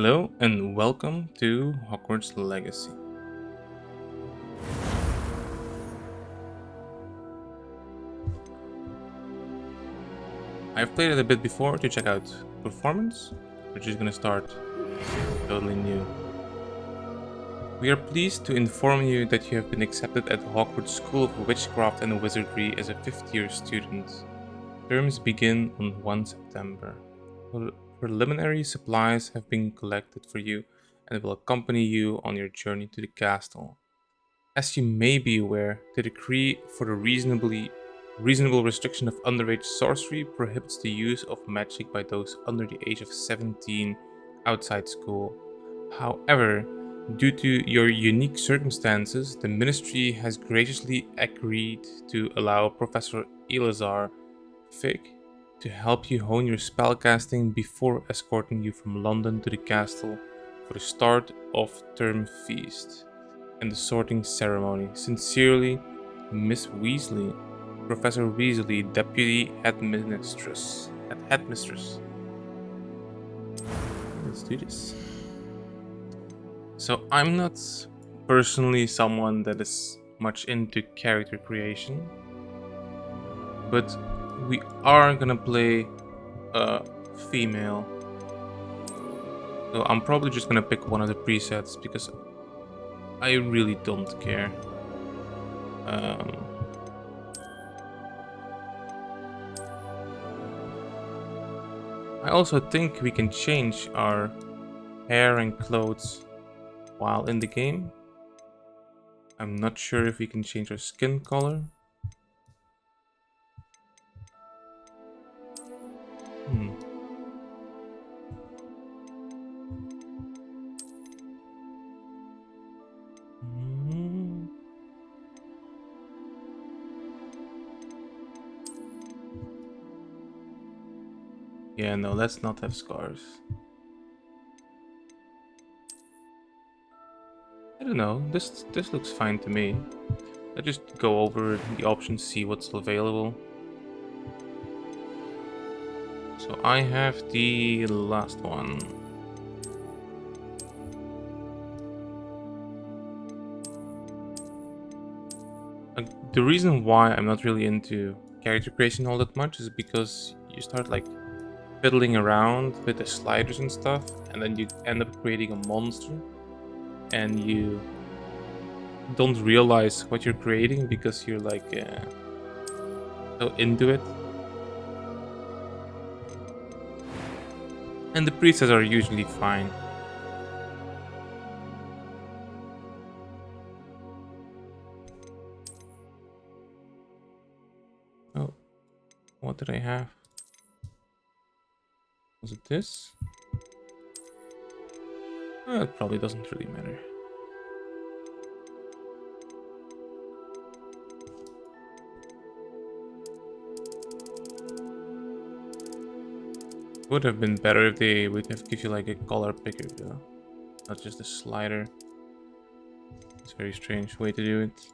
Hello and welcome to Hogwarts Legacy. I've played it a bit before to check out performance. We're just gonna start totally new. We are pleased to inform you that you have been accepted at Hogwarts School of Witchcraft and Wizardry as a 5th-year student. Terms begin on 1 September. Preliminary supplies have been collected for you and will accompany you on your journey to the castle. As you may be aware, the decree for the reasonable restriction of underage sorcery prohibits the use of magic by those under the age of 17 outside school. However, due to your unique circumstances, the Ministry has graciously agreed to allow Professor Elazar Fig to help you hone your spellcasting before escorting you from London to the castle for the start of term feast and the sorting ceremony. Sincerely, Miss Weasley, Professor Weasley, Deputy Headmistress. Headmistress. Let's do this. So I'm not personally someone that is much into character creation, but we are gonna play a female. So I'm probably just gonna pick one of the presets because I really don't care. I also think we can change our hair and clothes while in the game. I'm not sure if we can change our skin color. Hmm. Hmm. Yeah, no, let's not have scars. I don't know. This looks fine to me. Let's just go over the options, see what's available. So I have the last one. The reason why I'm not really into character creation all that much is because you start like fiddling around with the sliders and stuff, and then you end up creating a monster, and you don't realize what you're creating because you're like so into it. And the presets are usually fine. Oh, what did I have? Was it this? It probably doesn't really matter. Would have been better if they would have give you like a color picker though, not just a slider. It's a very strange way to do it.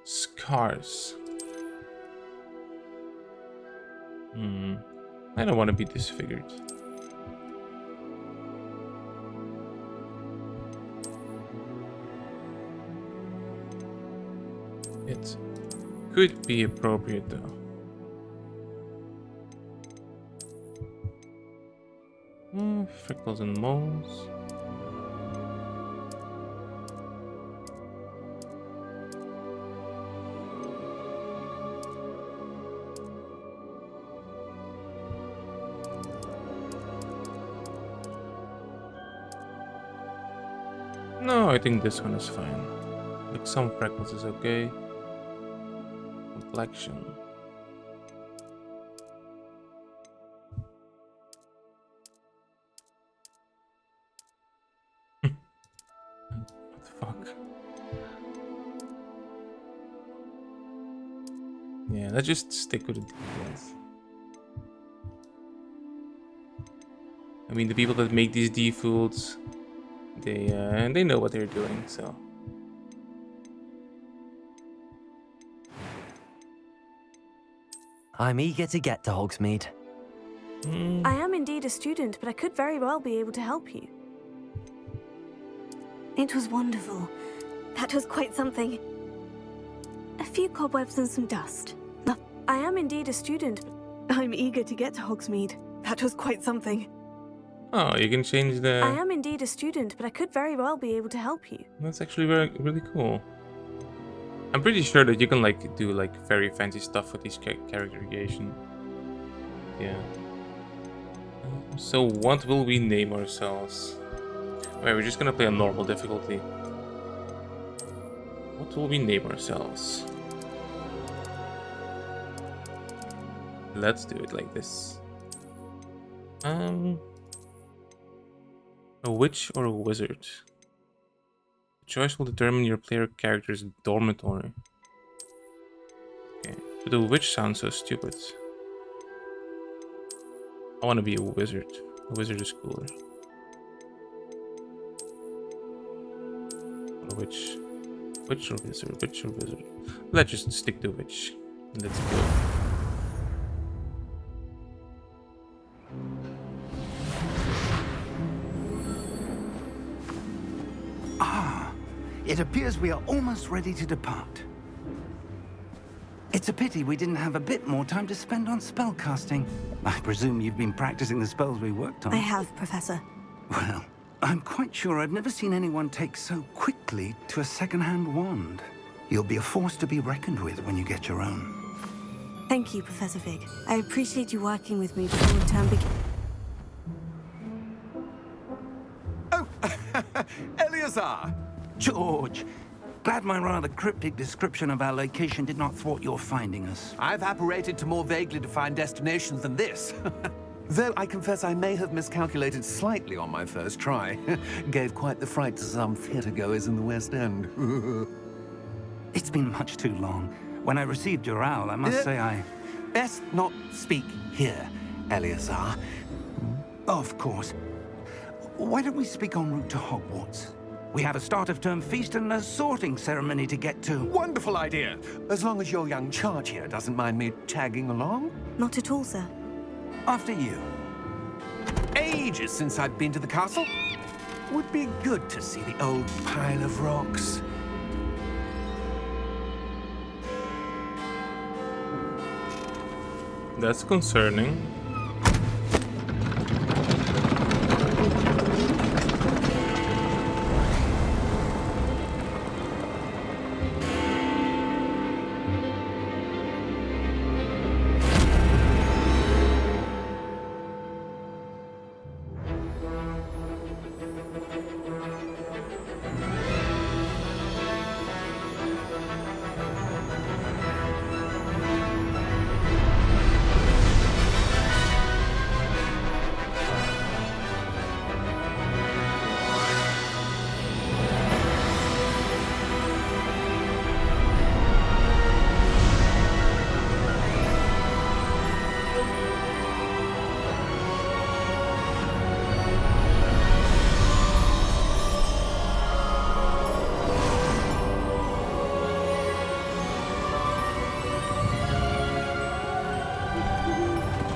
Scars. I don't want to be disfigured. It could be appropriate though. Freckles and moles. No, I think this one is fine. Like some freckles is okay. Complexion. What the fuck? Yeah, let's just stick with the details. I mean, the people that make these defaults, they know what they're doing, so. I'm eager to get to Hogsmeade. I am indeed a student, but I could very well be able to help you. It was wonderful. That was quite something. A few cobwebs and some dust. I am indeed a student, but I'm eager to get to Hogsmeade. That was quite something. Oh, you can change the... I am indeed a student, but I could very well be able to help you. That's actually really cool. I'm pretty sure that you can like do like very fancy stuff with these character creation. Yeah. So what will we name ourselves? Wait, we're just gonna play on normal difficulty. What will we name ourselves? Let's do it like this. A witch or a wizard? The choice will determine your player character's dormitory. Okay, but a witch sounds so stupid. I want to be a wizard. A wizard is cooler. A witch. Witch or wizard? Witch or wizard? Let's just stick to witch. Let's go. It appears we are almost ready to depart. It's a pity we didn't have a bit more time to spend on spellcasting. I presume you've been practicing the spells we worked on. I have, Professor. Well, I'm quite sure I've never seen anyone take so quickly to a second-hand wand. You'll be a force to be reckoned with when you get your own. Thank you, Professor Fig. I appreciate you working with me before the term begins. Oh, Eleazar! George, glad my rather cryptic description of our location did not thwart your finding us. I've apparated to more vaguely defined destinations than this. Though I confess I may have miscalculated slightly on my first try. Gave quite the fright to some theatre-goers in the West End. It's been much too long. When I received your owl, I must say I... Best not speak here, Eleazar. Of course. Why don't we speak en route to Hogwarts? We have a start-of-term feast and a sorting ceremony to get to. Wonderful idea! As long as your young charge here doesn't mind me tagging along. Not at all, sir. After you. Ages since I've been to the castle. Would be good to see the old pile of rocks. That's concerning.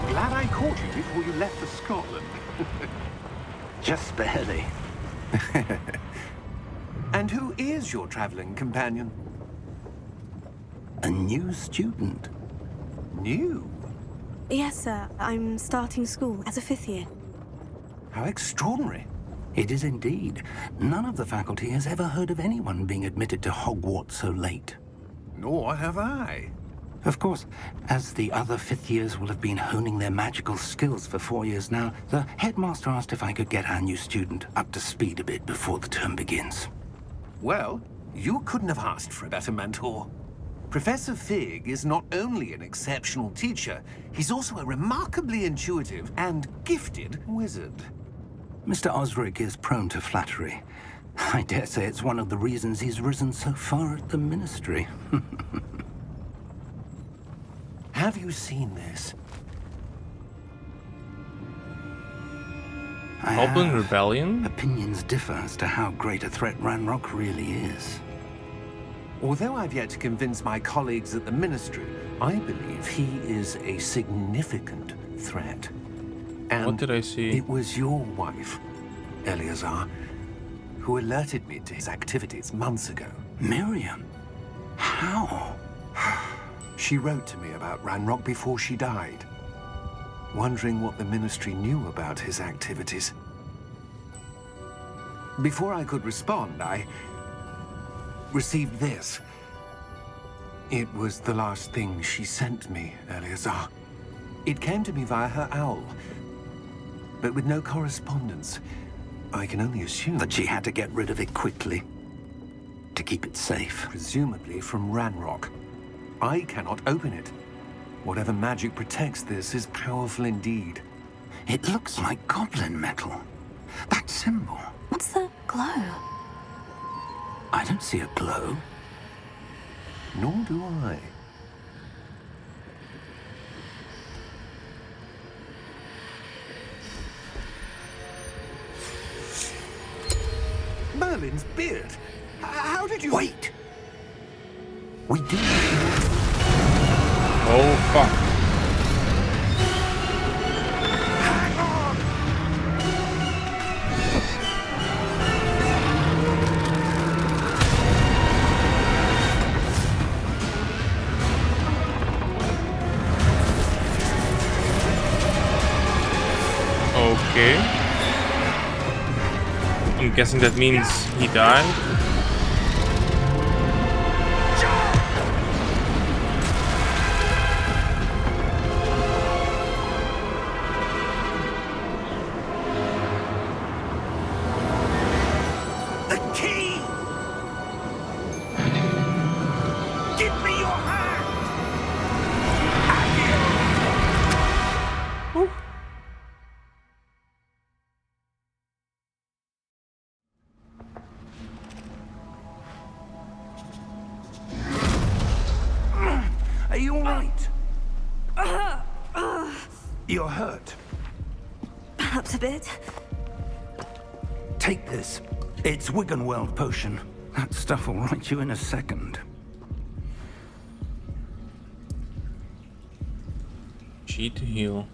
Glad I caught you before you left for Scotland. Just barely. And who is your traveling companion? A new student. New? Yes, sir. I'm starting school as a 5th year. How extraordinary. It is indeed. None of the faculty has ever heard of anyone being admitted to Hogwarts so late. Nor have I. Of course, as the other 5th years will have been honing their magical skills for 4 years now, the headmaster asked if I could get our new student up to speed a bit before the term begins. Well, you couldn't have asked for a better mentor. Professor Fig is not only an exceptional teacher, he's also a remarkably intuitive and gifted wizard. Mr. Osric is prone to flattery. I dare say it's one of the reasons he's risen so far at the Ministry. Have you seen this? Goblin Rebellion? Opinions differ as to how great a threat Ranrock really is. Although I've yet to convince my colleagues at the Ministry, I believe he is a significant threat. And what did I see? it was your wife, Eleazar, who alerted me to his activities months ago. Miriam? How? She wrote to me about Ranrock before she died, wondering what the Ministry knew about his activities. Before I could respond, I received this. It was the last thing she sent me, Eleazar. It came to me via her owl, but with no correspondence. I can only assume That she had to get rid of it quickly to keep it safe. presumably from Ranrock. I cannot open it. Whatever magic protects this is powerful indeed. It looks like goblin metal. That symbol. What's the glow? I don't see a glow. Nor do I. Merlin's beard. How did you... Wait! We do. Oh fuck. Hang on! Okay. I'm guessing that means he died. The key! Give me your hand! Are you all right? You're hurt. Perhaps a bit. Take this. It's Wiggenweld potion. That stuff will right you in a second. G to heal.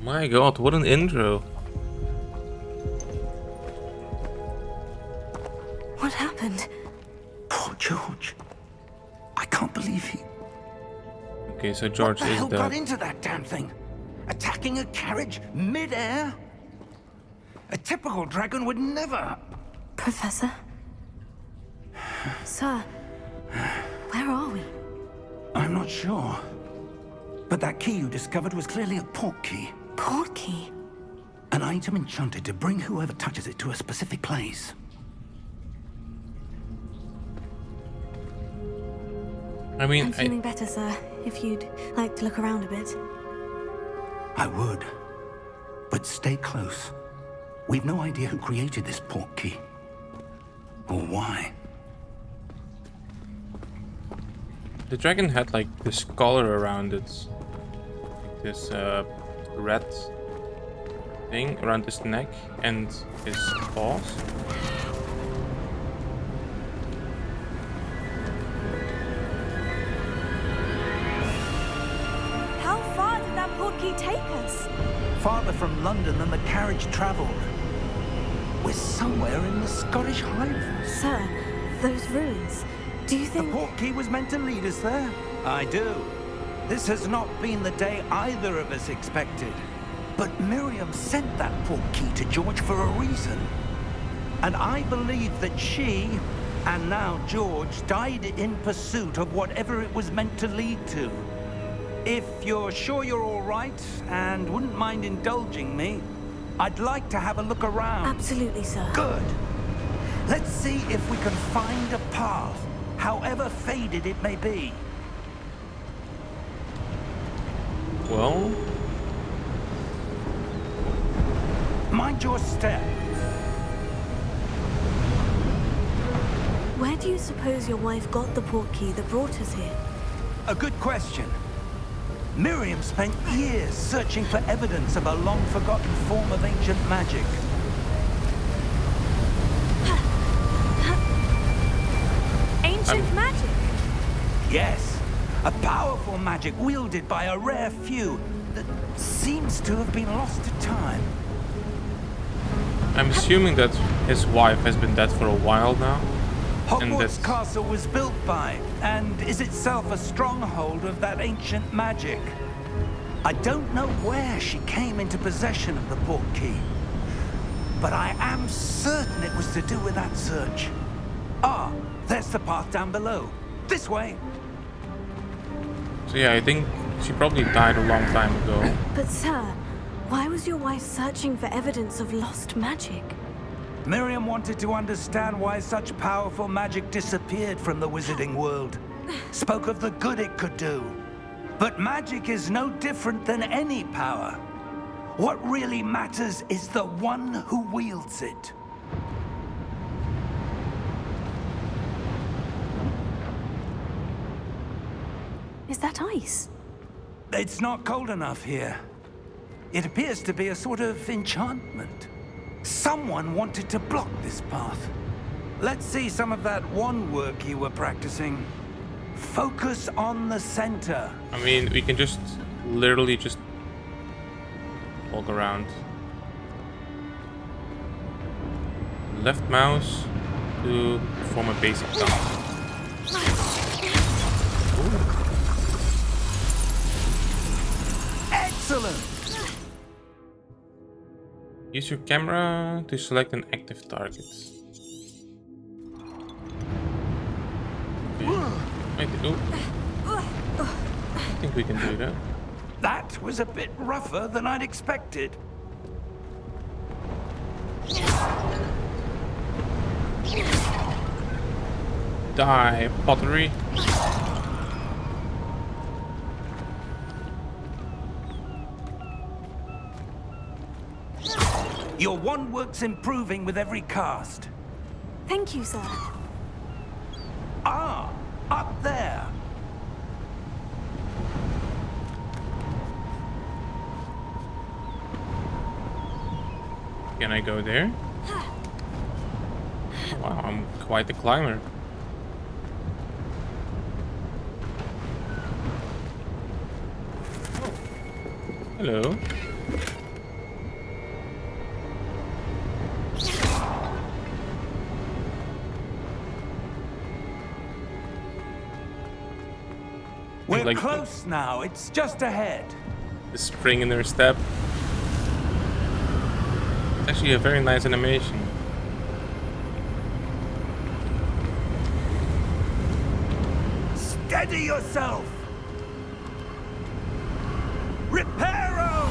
My god, what an intro. What happened? Poor George. I can't believe he... Okay, so George What the is hell got dead. into that damn thing? Attacking a carriage mid-air? A typical dragon would never... Professor? Sir, where are we? I'm not sure. But that key you discovered was clearly a port key. Port key? An item enchanted to bring whoever touches it to a specific place. I mean, I'm feeling better, sir. If you'd like to look around a bit. I would. But stay close. We've no idea who created this port key. Or why. the dragon had like this collar around it. Like this red thing around his neck and his paws. How far did that port key take us? Farther from London than the carriage travelled. We're somewhere in the Scottish Highlands. Sir, those ruins. Do you The think... port key was meant to lead us there? I do. This has not been the day either of us expected. But Miriam sent that port key to George for a reason. And I believe that she, and now George, died in pursuit of whatever it was meant to lead to. If you're sure you're all right, and wouldn't mind indulging me, I'd like to have a look around. Absolutely, sir. Good. Let's see if we can find a path, however faded it may be. Well, Mind your step. Where do you suppose your wife got the port key that brought us here? A good question. Miriam spent years searching for evidence of a long-forgotten form of ancient magic. Ancient magic? Yes, a powerful magic wielded by a rare few, that seems to have been lost to time. I'm assuming that his wife has been dead for a while now. Hogwarts Castle was built by, and is itself a stronghold of that ancient magic. I don't know where she came into possession of the portkey, but I am certain it was to do with that search. Ah, there's the path down below. This way. So yeah, I think she probably died a long time ago. But sir, why was your wife searching for evidence of lost magic? Miriam wanted to understand why such powerful magic disappeared from the wizarding world. Spoke of the good it could do. But magic is no different than any power. What really matters is the one who wields it. Is that ice? It's not cold enough here. It appears to be a sort of enchantment. Someone wanted to block this path. Let's see some of that wand work you were practicing. Focus on the center. I mean, we can just literally just walk around. Left mouse to perform a basic task. Excellent! Use your camera to select an active target. Okay. I think we can do that. That was a bit rougher than I'd expected. Die, pottery. Your wand work's improving with every cast. Thank you, sir. Ah, up there. Can I go there? Wow, I'm quite a climber. Oh. Hello. We're like close now. It's just ahead. The spring in their step. It's actually a very nice animation. Steady yourself. Reparo!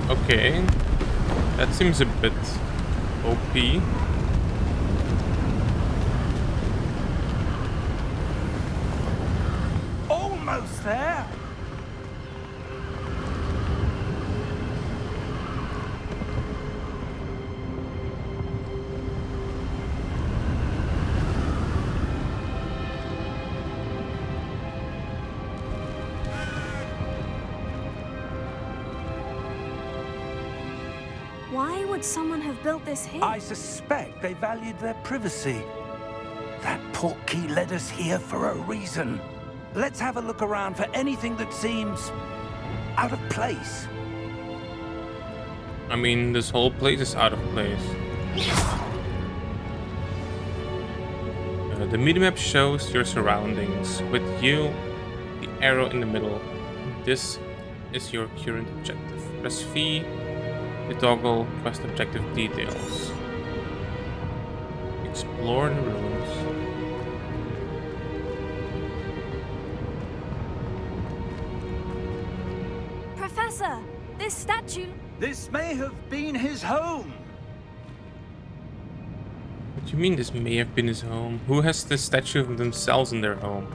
Okay, that seems a bit OP. Almost there. Why would someone have built this here? I suspect they valued their privacy. That portkey led us here for a reason. Let's have a look around for anything that seems out of place. I mean, this whole place is out of place. The minimap shows your surroundings, with you, the arrow in the middle. This is your current objective. Press V to toggle quest objective details. Explore the ruins. Professor, this statue... This may have been his home. What do you mean this may have been his home? Who has the statue of themselves in their home?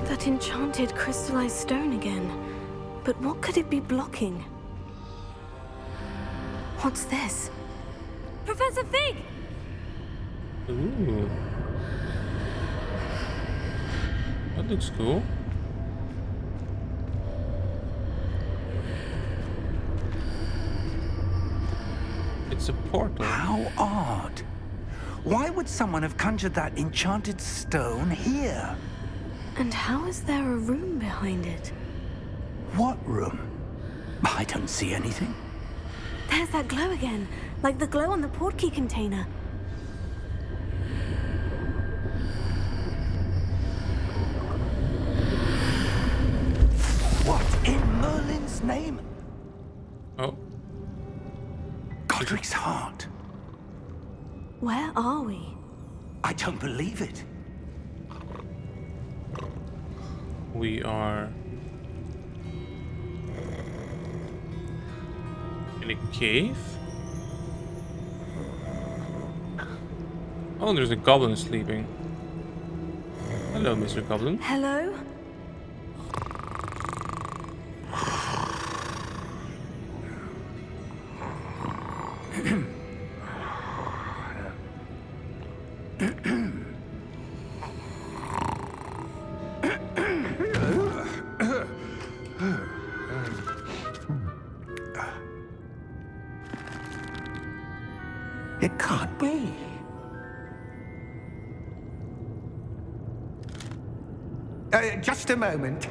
That enchanted crystallized stone again. But what could it be blocking? What's this? Professor Fig! Ooh. That looks cool. It's a portal. How odd. Why would someone have conjured that enchanted stone here? And how is there a room behind it? What room? I don't see anything. There's that glow again, like the glow on the portkey container. What in Merlin's name? Oh, Godric's heart. Where are we? I don't believe it. we are in a cave. Oh, there's a goblin sleeping. Hello, Mr. Goblin. Hello? It can't be. Just a moment.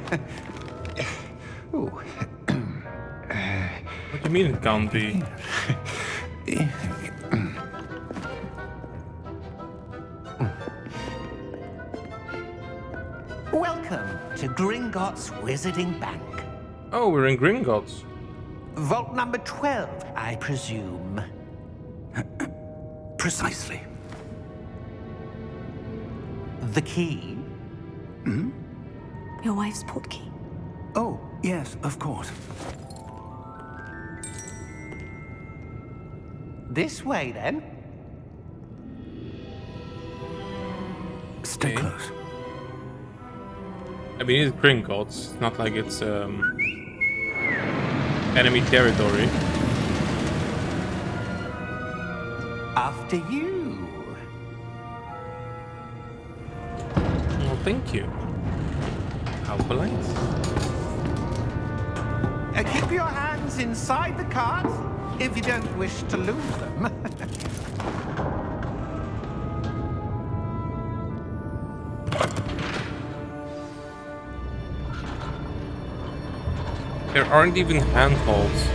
Ooh. What do you mean it can't be? Welcome to Gringotts Wizarding Bank. Oh, we're in Gringotts. Vault number 12, I presume. Precisely. The key? Your wife's portkey. Oh, yes, of course. This way, then. Stay Okay. close. I mean, it's Gringotts. It's not like it's enemy territory. After you. Well, thank you. How polite. Keep your hands inside the cart if you don't wish to lose them. There aren't even handholds.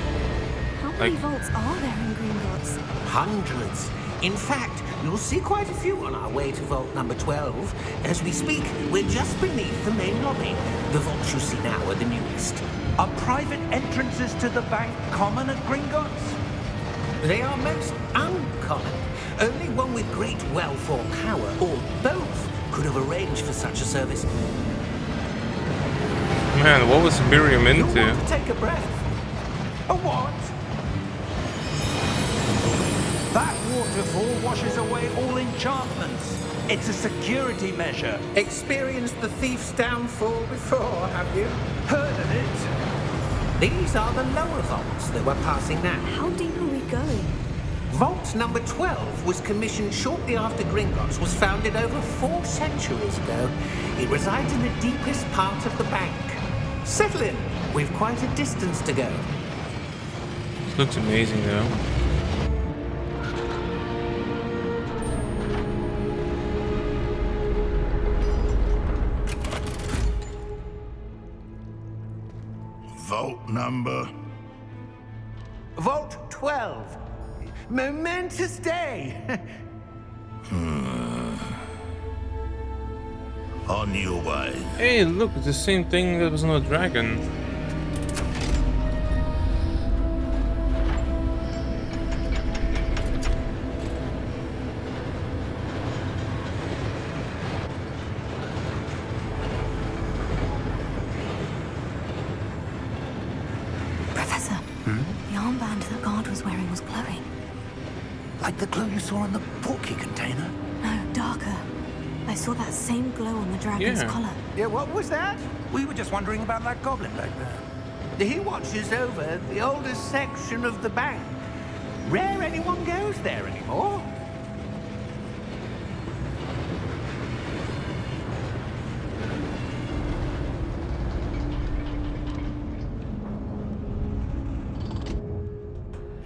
How many Like- vaults are there in Gringotts? Hundreds. In fact, you'll see quite a few on our way to vault number 12. As we speak, we're just beneath the main lobby. The vaults you see now are the newest. Are private entrances to the bank common at Gringotts? They are most uncommon. Only one with great wealth or power, or both, could have arranged for such a service. Man, what was Miriam You'll into? want to take a breath. A what? That waterfall washes away all enchantments. It's a security measure. Experienced the thief's downfall before, have you? Heard of it? These are the lower vaults that we're passing now. How deep are we going? Vault number 12 was commissioned shortly after Gringotts was founded over 4 centuries ago. It resides in the deepest part of the bank. Settle in. We've quite a distance to go. This looks amazing though. Vault number. Vault 12. Momentous day. On your way. Hey, look, it's the same thing that was on the dragon. Professor, the armband that guard was wearing was glowing. Like the glow you saw in the portkey container? No, darker. I saw that same glow on the dragon's Yeah. collar. Yeah, what was that? We were just wondering about that goblin back there. He watches over the oldest section of the bank. Rare anyone goes there anymore.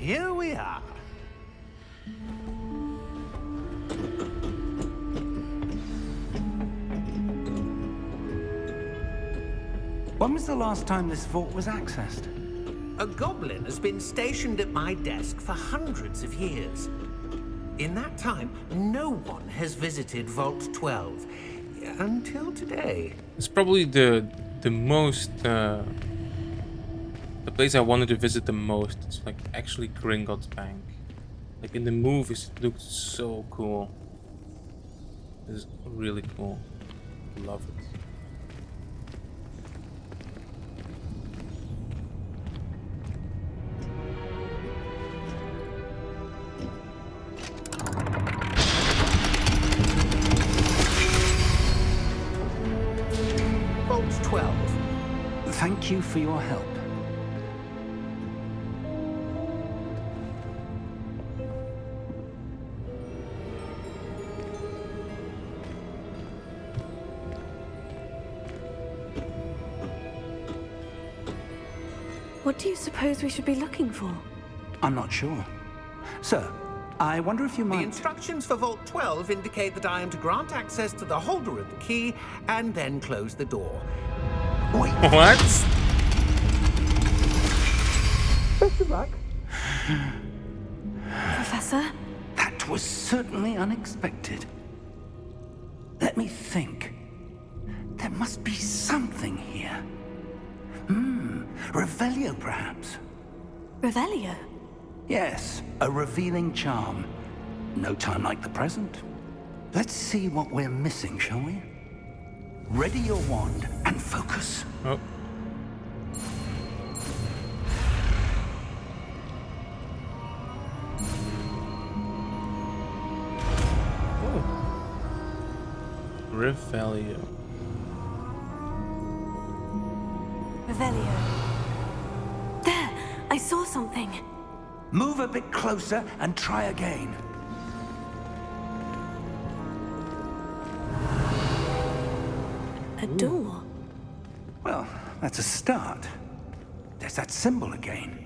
here we are. When was the last time this vault was accessed? A goblin has been stationed at my desk for hundreds of years. In that time, no one has visited Vault 12 until today. It's probably the most the place I wanted to visit the most. It's like actually Gringotts Bank. Like in the movies, it looked so cool. It's really cool. Love it. Vault 12. Thank you for your help. What do you suppose we should be looking for? I'm not sure. Sir, I wonder if you The might... instructions for Vault 12 indicate that I am to grant access to the holder of the key and then close the door. Wait. What? Best of luck. Professor? That was certainly unexpected. Let me think. There must be something here. Revelio, perhaps? Revelio? Yes, a revealing charm. No time like the present. Let's see what we're missing, shall we? Ready your wand and focus. Oh. Revelio. Revelio. There! I saw something. Move a bit closer and try again. A door. Well, that's a start. There's that symbol again.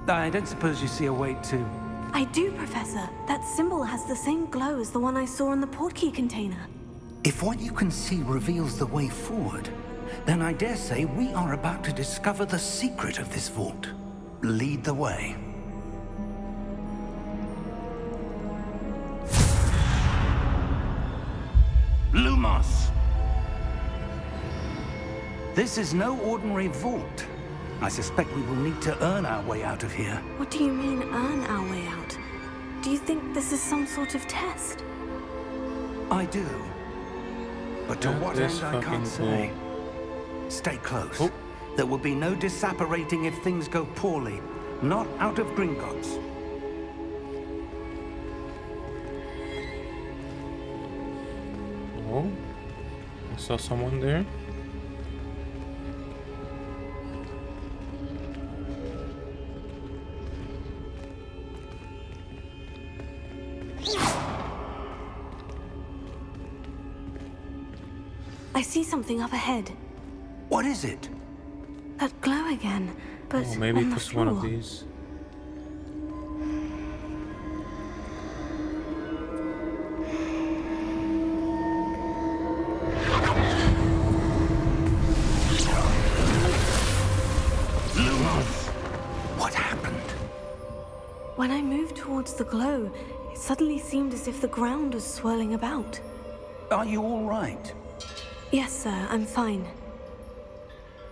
I don't suppose you see a way to... I do, Professor. That symbol has the same glow as the one I saw in the portkey container. If what you can see reveals the way forward, then I dare say we are about to discover the secret of this vault. Lead the way. Lumos! This is no ordinary vault. I suspect we will need to earn our way out of here. What do you mean, earn our way out? Do you think this is some sort of test? I do. But to That what is end, I fucking can't say. Stay close. Oh. There will be no disapparating if things go poorly. Not out of Gringotts. Oh. I saw someone there. I see something up ahead. What is it? That glow again, but Oh, maybe on it the was one of floor. these. Lumos! What happened? When I moved towards the glow, it suddenly seemed as if the ground was swirling about. Are you all right? Yes, sir, I'm fine.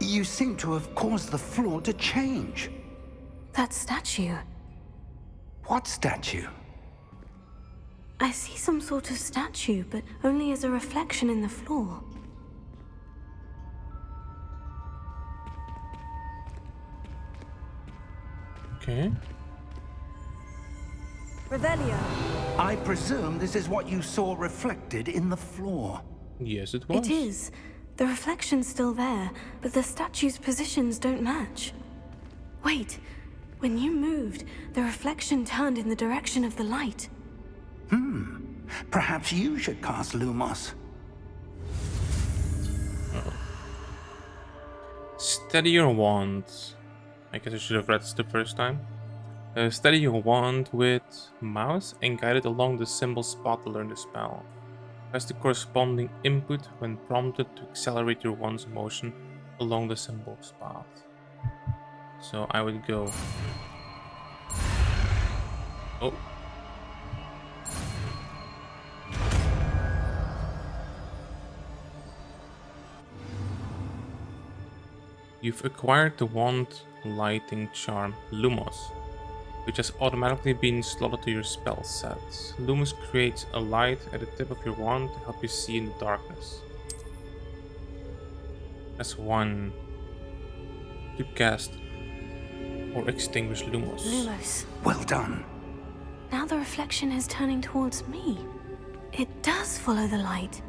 You seem to have caused the floor to change. That statue. What statue? I see some sort of statue, but only as a reflection in the floor. Okay. Revelio. I presume this is what you saw reflected in the floor. Yes, it was. It is. The reflection's still there, but the statue's positions don't match. Wait. When you moved, the reflection turned in the direction of the light. Perhaps you should cast Lumos. Steady your wand. I guess I should have read this the first time. Steady your wand with mouse and guide it along the symbol spot to learn the spell. Press the corresponding input when prompted to accelerate your wand's motion along the symbol spot. So I would go... Oh. You've acquired the wand lighting charm, Lumos, which has automatically been slotted to your spell set. Lumos creates a light at the tip of your wand to help you see in the darkness. Press 1 to cast or extinguish Lumos. Lumos. Well done. Now the reflection is turning towards me. It does follow the light.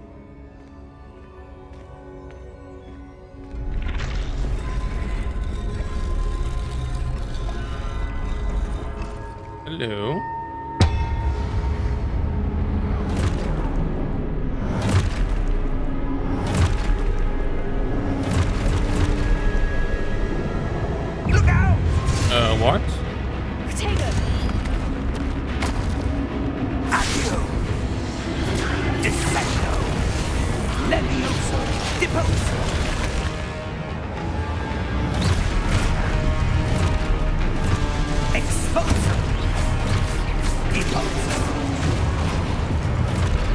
Hello. Look out! What? Potato! Accio! Dissecto! Levioso! Deposo! Exposo! Deposo!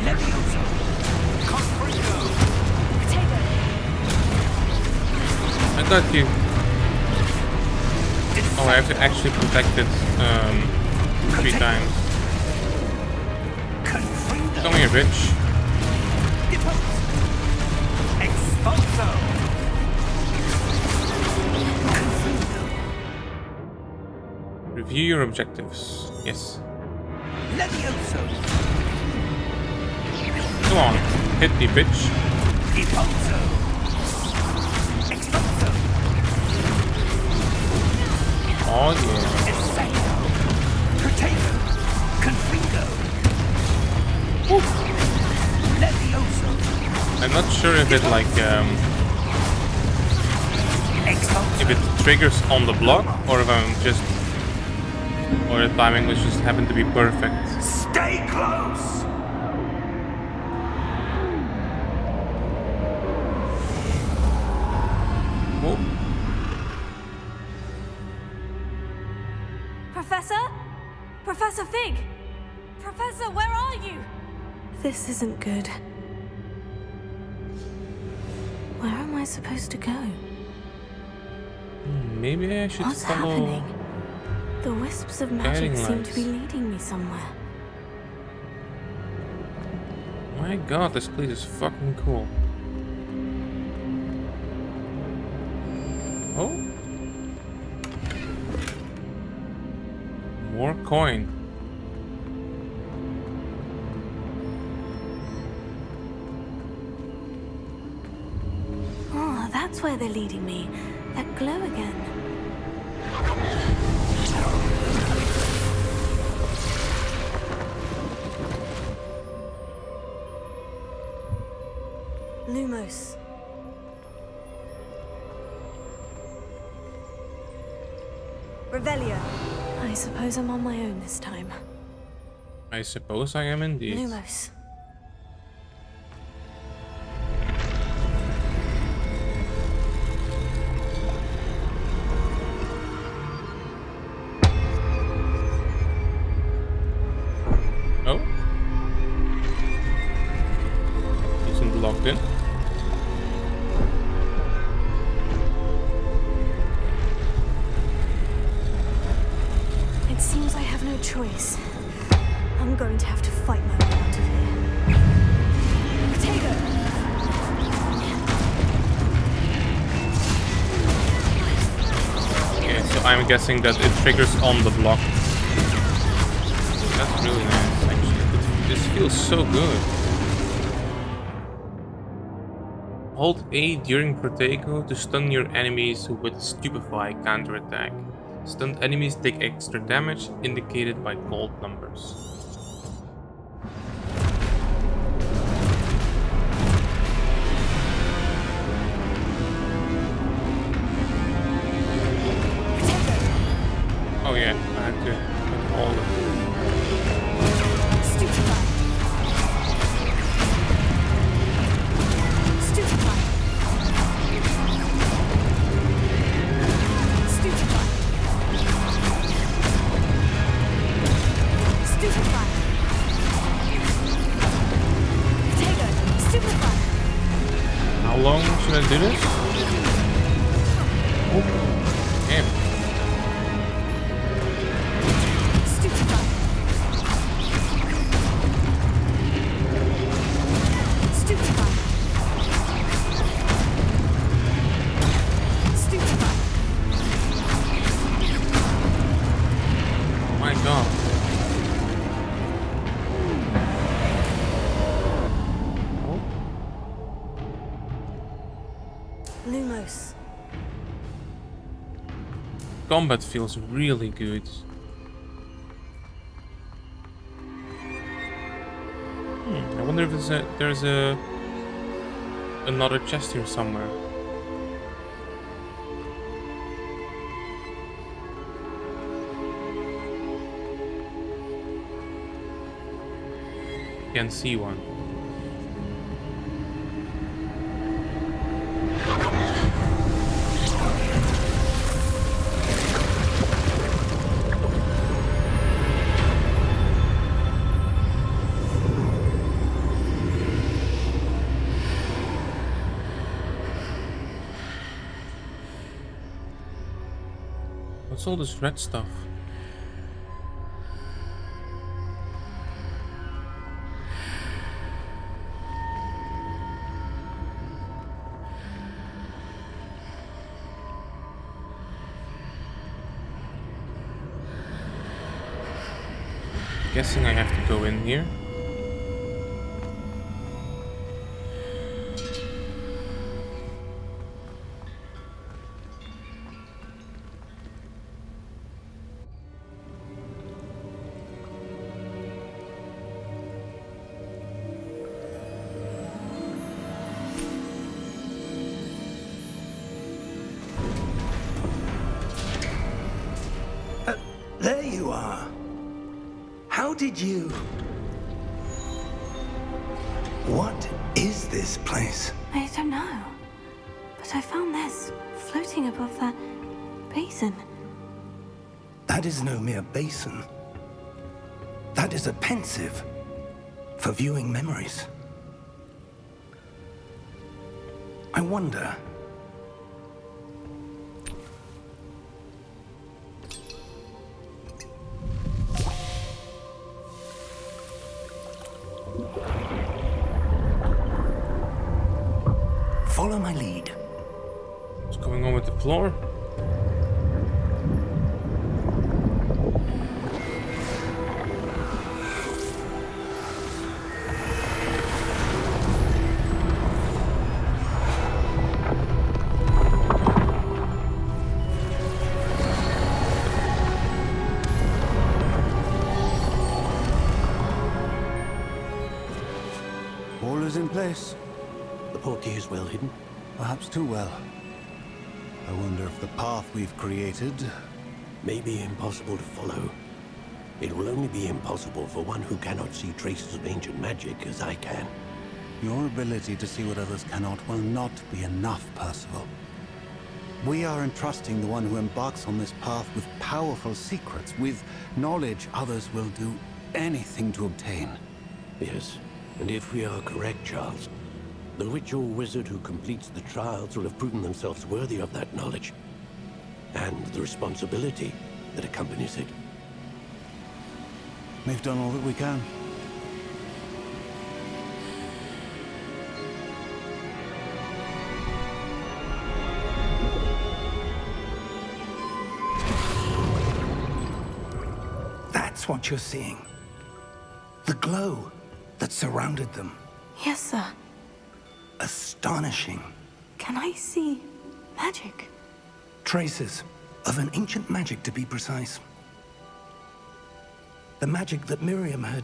Levioso! Confringo! Potato! I got you. Oh, I have to actually protect it 3 times. Confringo! Come here, bitch. Deposo! Exposo! Review your objectives. Yes. Levioso! Come on. Hit me, bitch. Deposo! Exposo! Oh, yeah. Dissecto! Potato! Confringo! Levioso! I'm not sure if it like Exposo! if it triggers on the block or if I'm just or the timing was just happened to be perfect. Stay close! Oh, Professor? Professor Fig! Professor, where are you? This isn't good. Where am I supposed to go? maybe I should What's follow. happening? The wisps of magic guiding seem to be lights. leading me somewhere. My god, this place is fucking cool. Oh, more coin. Oh, that's where they're leading me. That glow again. Lumos. Revelio. I suppose I'm on my own this time. I suppose I am indeed. Lumos. Oh, isn't locked in. It seems I have no choice. I'm going to have to fight my way out of here. Potato! Okay, so I'm guessing that it triggers on the block. That's really nice, actually. This feels so good. Hold A during Protego to stun your enemies with Stupefy counterattack. Stunned enemies take extra damage, indicated by gold numbers. Oh yeah, I have to. How long should I do this? Oh, damn. Stupefy. Stupefy. Stupefy. Oh my god. Lumos. Combat feels really good. I wonder if there's another chest here somewhere. Can't see one. What's all this red stuff? Guessing I have to go in here. There you are. How did you... What is this place? I don't know. But I found this floating above that basin. That is no mere basin. That is a pensive for viewing memories. I wonder... Follow my lead. What's going on with the floor? All is in place. The portkey is well hidden. Perhaps too well. I wonder if the path we've created... May be impossible to follow. It will only be impossible for one who cannot see traces of ancient magic as I can. Your ability to see what others cannot will not be enough, Percival. We are entrusting the one who embarks on this path with powerful secrets, with knowledge others will do anything to obtain. Yes, and if we are correct, Charles, the witch or wizard who completes the trials will have proven themselves worthy of that knowledge, and the responsibility that accompanies it. We've done all that we can. That's what you're seeing. The glow that surrounded them. Yes, sir. Astonishing. Can I see magic? Traces of an ancient magic, to be precise. The magic that Miriam had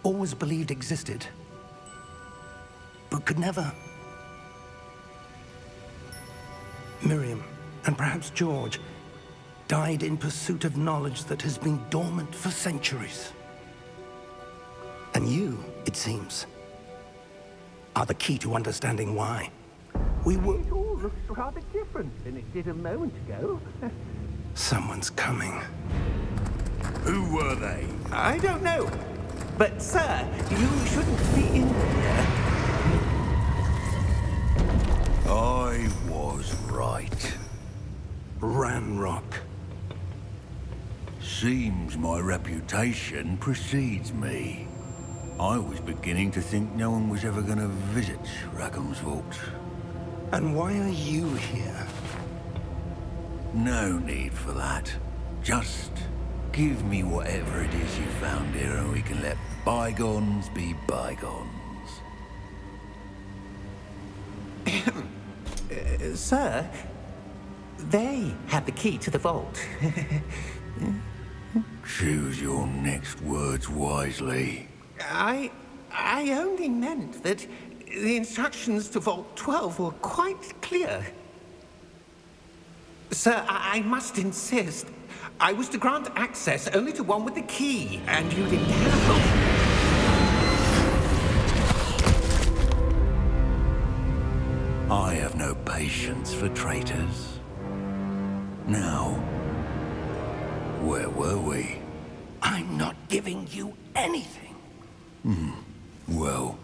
always believed existed, but could never. Miriam, and perhaps George, died in pursuit of knowledge that has been dormant for centuries. And you, it seems, are the key to understanding why. We were... It all looks rather different than it did a moment ago. Someone's coming. Who were they? I don't know. But, sir, you shouldn't be in here. Seems my reputation precedes me. I was beginning to think no one was ever going to visit Rackham's vault. And why are you here? No need for that. Just give me whatever it is you found here and we can let bygones be bygones. Sir, they had the key to the vault. Choose your next words wisely. I only meant that the instructions to Vault 12 were quite clear. Sir, I must insist. I was to grant access only to one with the key, and you didn't have. I have no patience for traitors. Now, where were we? I'm not giving you anything. Well,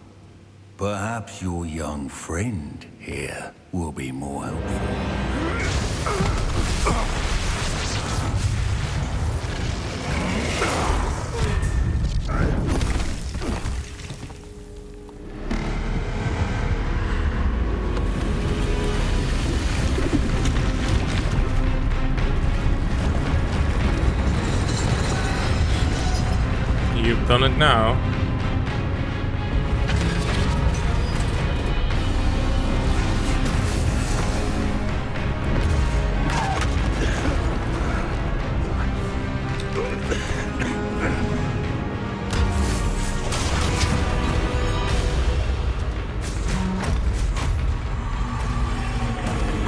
perhaps your young friend here will be more helpful. You've done it now.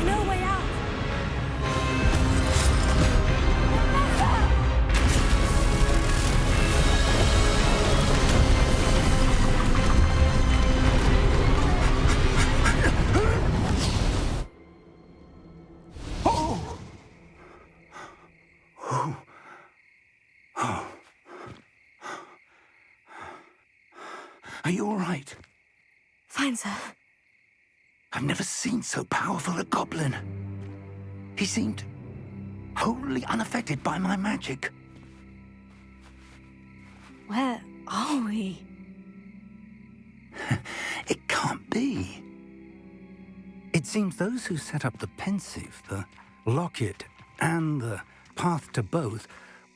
No way out. Are you all right? Fine, sir. I've never seen so powerful a goblin. He seemed wholly unaffected by my magic. Where are we? It can't be. It seems those who set up the pensive, the locket, and the path to both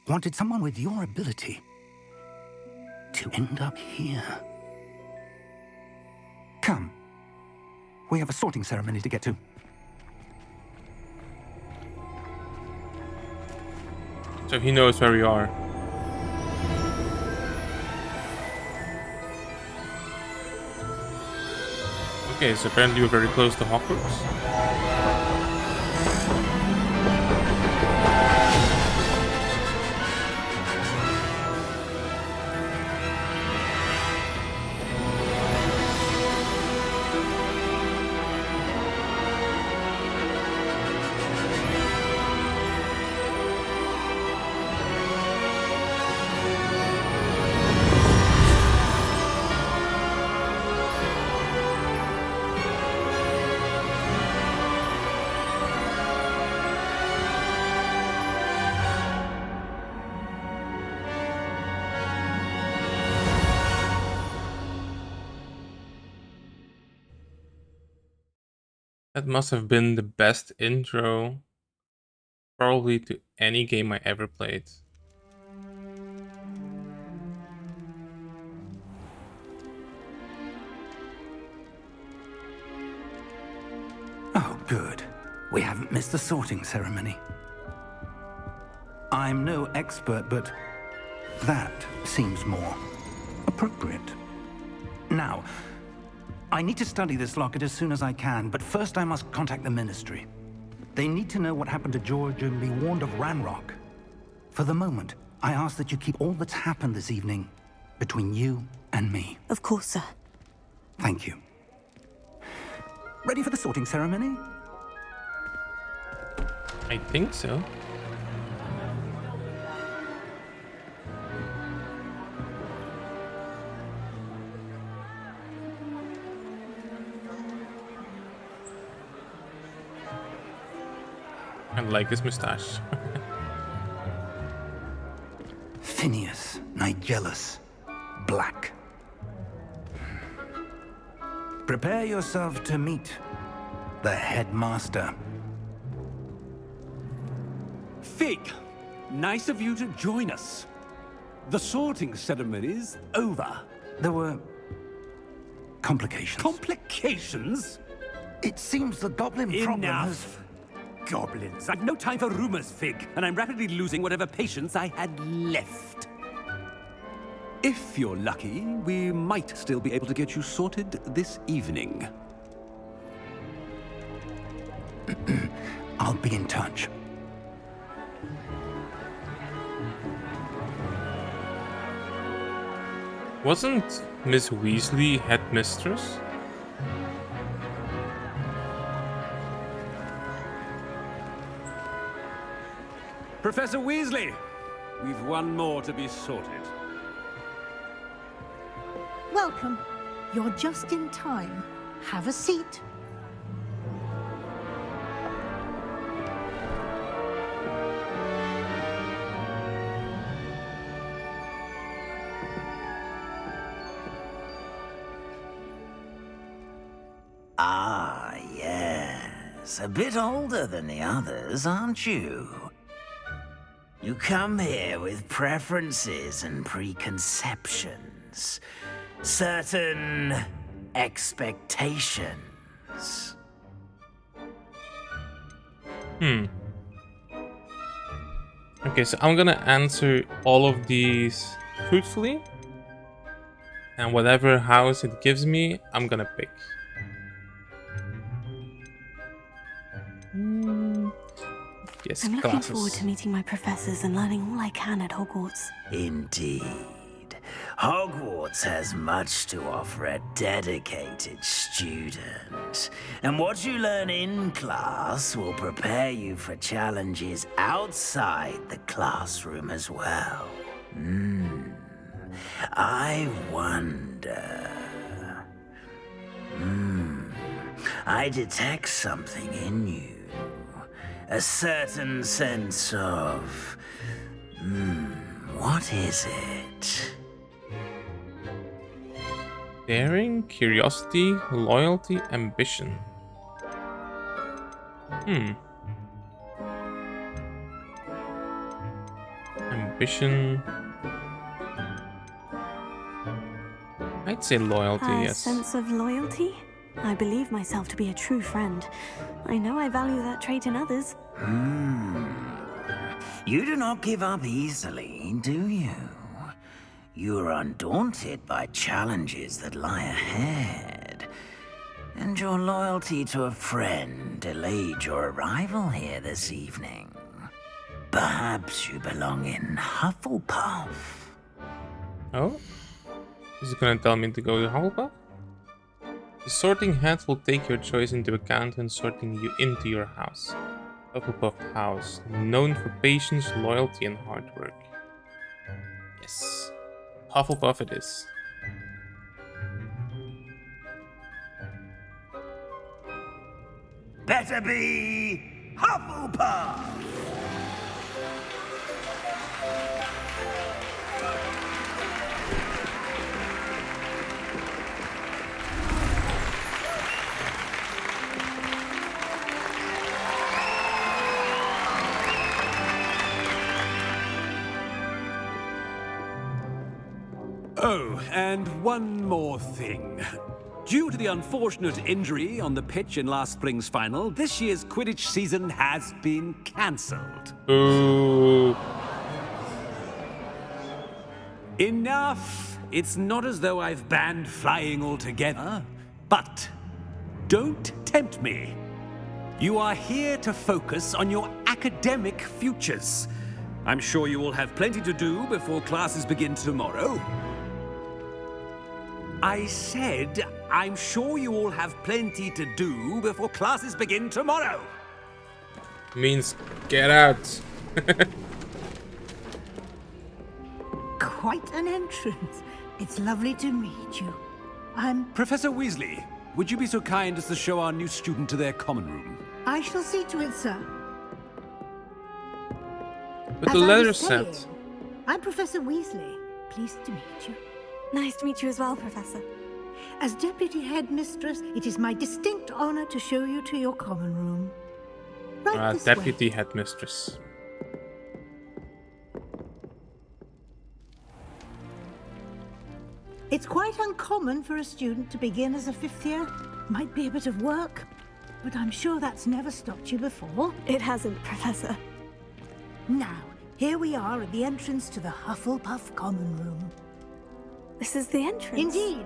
wanted someone with your ability to end up here. Come. We have a sorting ceremony to get to. So he knows where we are. Okay, so apparently we're very close to Hogwarts. That must have been the best intro probably to any game I ever played. Oh, good. We haven't missed the sorting ceremony. I'm no expert, but that seems more appropriate. Now, I need to study this locket as soon as I can, but first I must contact the Ministry. They need to know what happened to George and be warned of Ranrock. For the moment, I ask that you keep all that's happened this evening between you and me. Of course, sir. Thank you. Ready for the sorting ceremony? I think so. I like his mustache. Tinius, Nigellus, Black. Prepare yourself to meet the headmaster. Fig, nice of you to join us. The sorting ceremony's over. There were complications. Complications? It seems the goblin problem has... Enough. Goblins. I've no time for rumors, Fig, and I'm rapidly losing whatever patience I had left. If you're lucky, we might still be able to get you sorted this evening. I'll be in touch. Wasn't Miss Weasley headmistress? Professor Weasley, we've one more to be sorted. Welcome. You're just in time. Have a seat. Ah, yes. A bit older than the others, aren't you? You come here with preferences and preconceptions. Certain expectations. Okay, so I'm gonna answer all of these truthfully. And whatever house it gives me, I'm gonna pick. Yes, I'm looking classes. forward to meeting my professors and learning all I can at Hogwarts. Indeed. Hogwarts has much to offer a dedicated student. And what you learn in class will prepare you for challenges outside the classroom as well. I wonder... I detect something in you. A certain sense of... what is it? Daring, curiosity, loyalty, ambition. Ambition. I'd say loyalty, A yes. sense of loyalty? I believe myself to be a true friend. I know I value that trait in others. You do not give up easily, do you? You are undaunted by challenges that lie ahead. And your loyalty to a friend delayed your arrival here this evening. Perhaps you belong in Hufflepuff. Oh? Is it gonna tell me to go to Hufflepuff? The sorting hat will take your choice into account when sorting you into your house. Hufflepuff House, known for patience, loyalty, and hard work. Yes, Hufflepuff it is. Better be Hufflepuff! Oh, and one more thing. Due to the unfortunate injury on the pitch in last spring's final, this year's Quidditch season has been cancelled. Ooh. Enough! It's not as though I've banned flying altogether, but don't tempt me. You are here to focus on your academic futures. I'm sure you will have plenty to do before classes begin tomorrow. I said, I'm sure you all have plenty to do before classes begin tomorrow. Means get out. Quite an entrance. It's lovely to meet you. I'm... Professor Weasley, would you be so kind as to show our new student to their common room? I shall see to it, sir. But As the I letter was said. saying, I'm Professor Weasley. Pleased to meet you. Nice to meet you as well, Professor. As Deputy Headmistress, it is my distinct honor to show you to your common room. Right this Deputy way. Headmistress. It's quite uncommon for a student to begin as a 5th year. Might be a bit of work, but I'm sure that's never stopped you before. It hasn't, Professor. Now, here we are at the entrance to the Hufflepuff Common Room. This is the entrance? Indeed.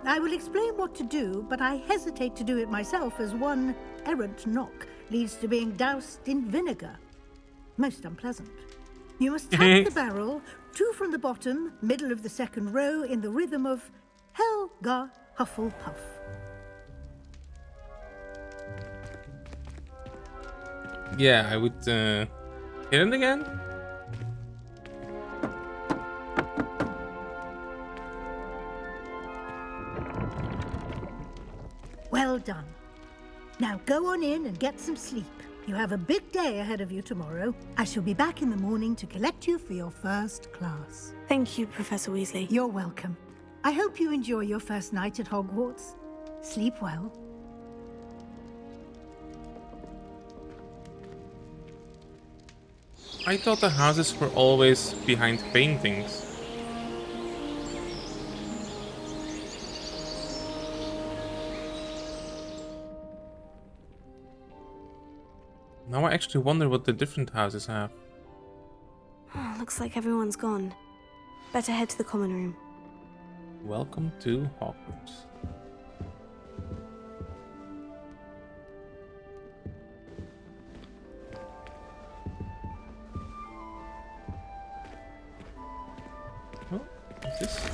I will explain what to do, but I hesitate to do it myself as one errant knock leads to being doused in vinegar. Most unpleasant. You must tap the barrel, 2 from the bottom, middle of the 2nd row, in the rhythm of Helga Hufflepuff. Yeah, I would hit it again. Well done. Now go on in and get some sleep. You have a big day ahead of you tomorrow. I shall be back in the morning to collect you for your first class. Thank you, Professor Weasley. You're welcome. I hope you enjoy your first night at Hogwarts. Sleep well. I thought the houses were always behind paintings. Now I actually wonder what the different houses have. Oh, looks like everyone's gone. Better head to the common room. Welcome to Hogwarts. Oh, what's this?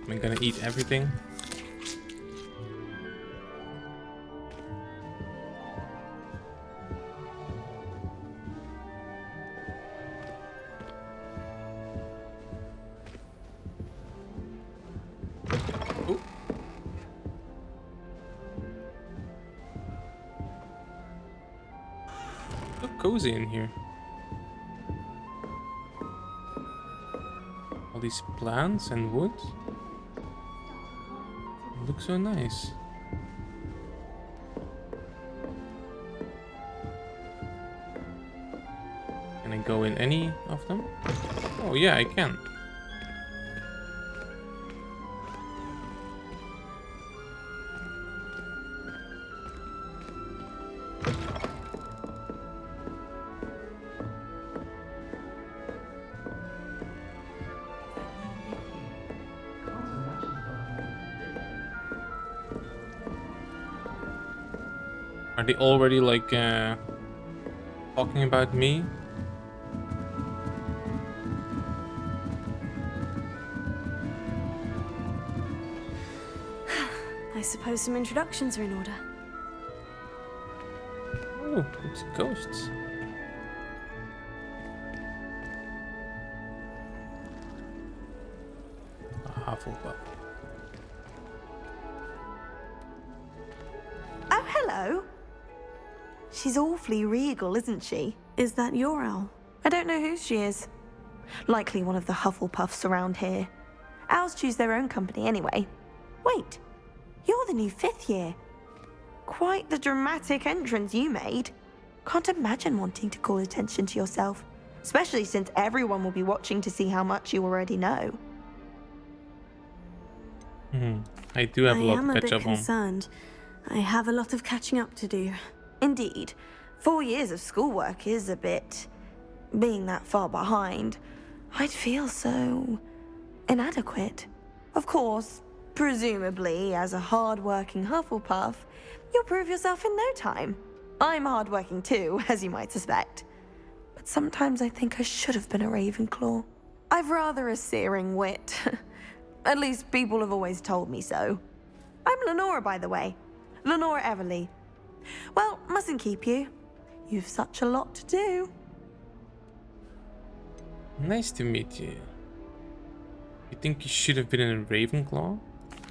Am I gonna eat everything? Oh. So cozy in here. All these plants and wood. Looks so nice. Can I go in any of them? Oh yeah, I can. Are they already like talking about me? I suppose some introductions are in order. Oh, it's ghosts. A Hufflepuff. Oh, hello. She's awfully regal, isn't she? Is that your owl? I don't know who she is. Likely one of the Hufflepuffs around here. Owls choose their own company anyway. Wait, you're the new 5th year. Quite the dramatic entrance you made. Can't imagine wanting to call attention to yourself, especially since everyone will be watching to see how much you already know. I do have a lot I am to a catch bit up on. concerned. I have a lot of catching up to do. Indeed, 4 years of schoolwork is a bit... being that far behind, I'd feel so... inadequate. Of course, presumably, as a hard-working Hufflepuff, you'll prove yourself in no time. I'm hard-working too, as you might suspect. But sometimes I think I should have been a Ravenclaw. I've rather a searing wit. At least people have always told me so. I'm Lenora, by the way. Lenora Everly. Well, mustn't keep you. You've such a lot to do. Nice to meet you. You think you should have been in Ravenclaw?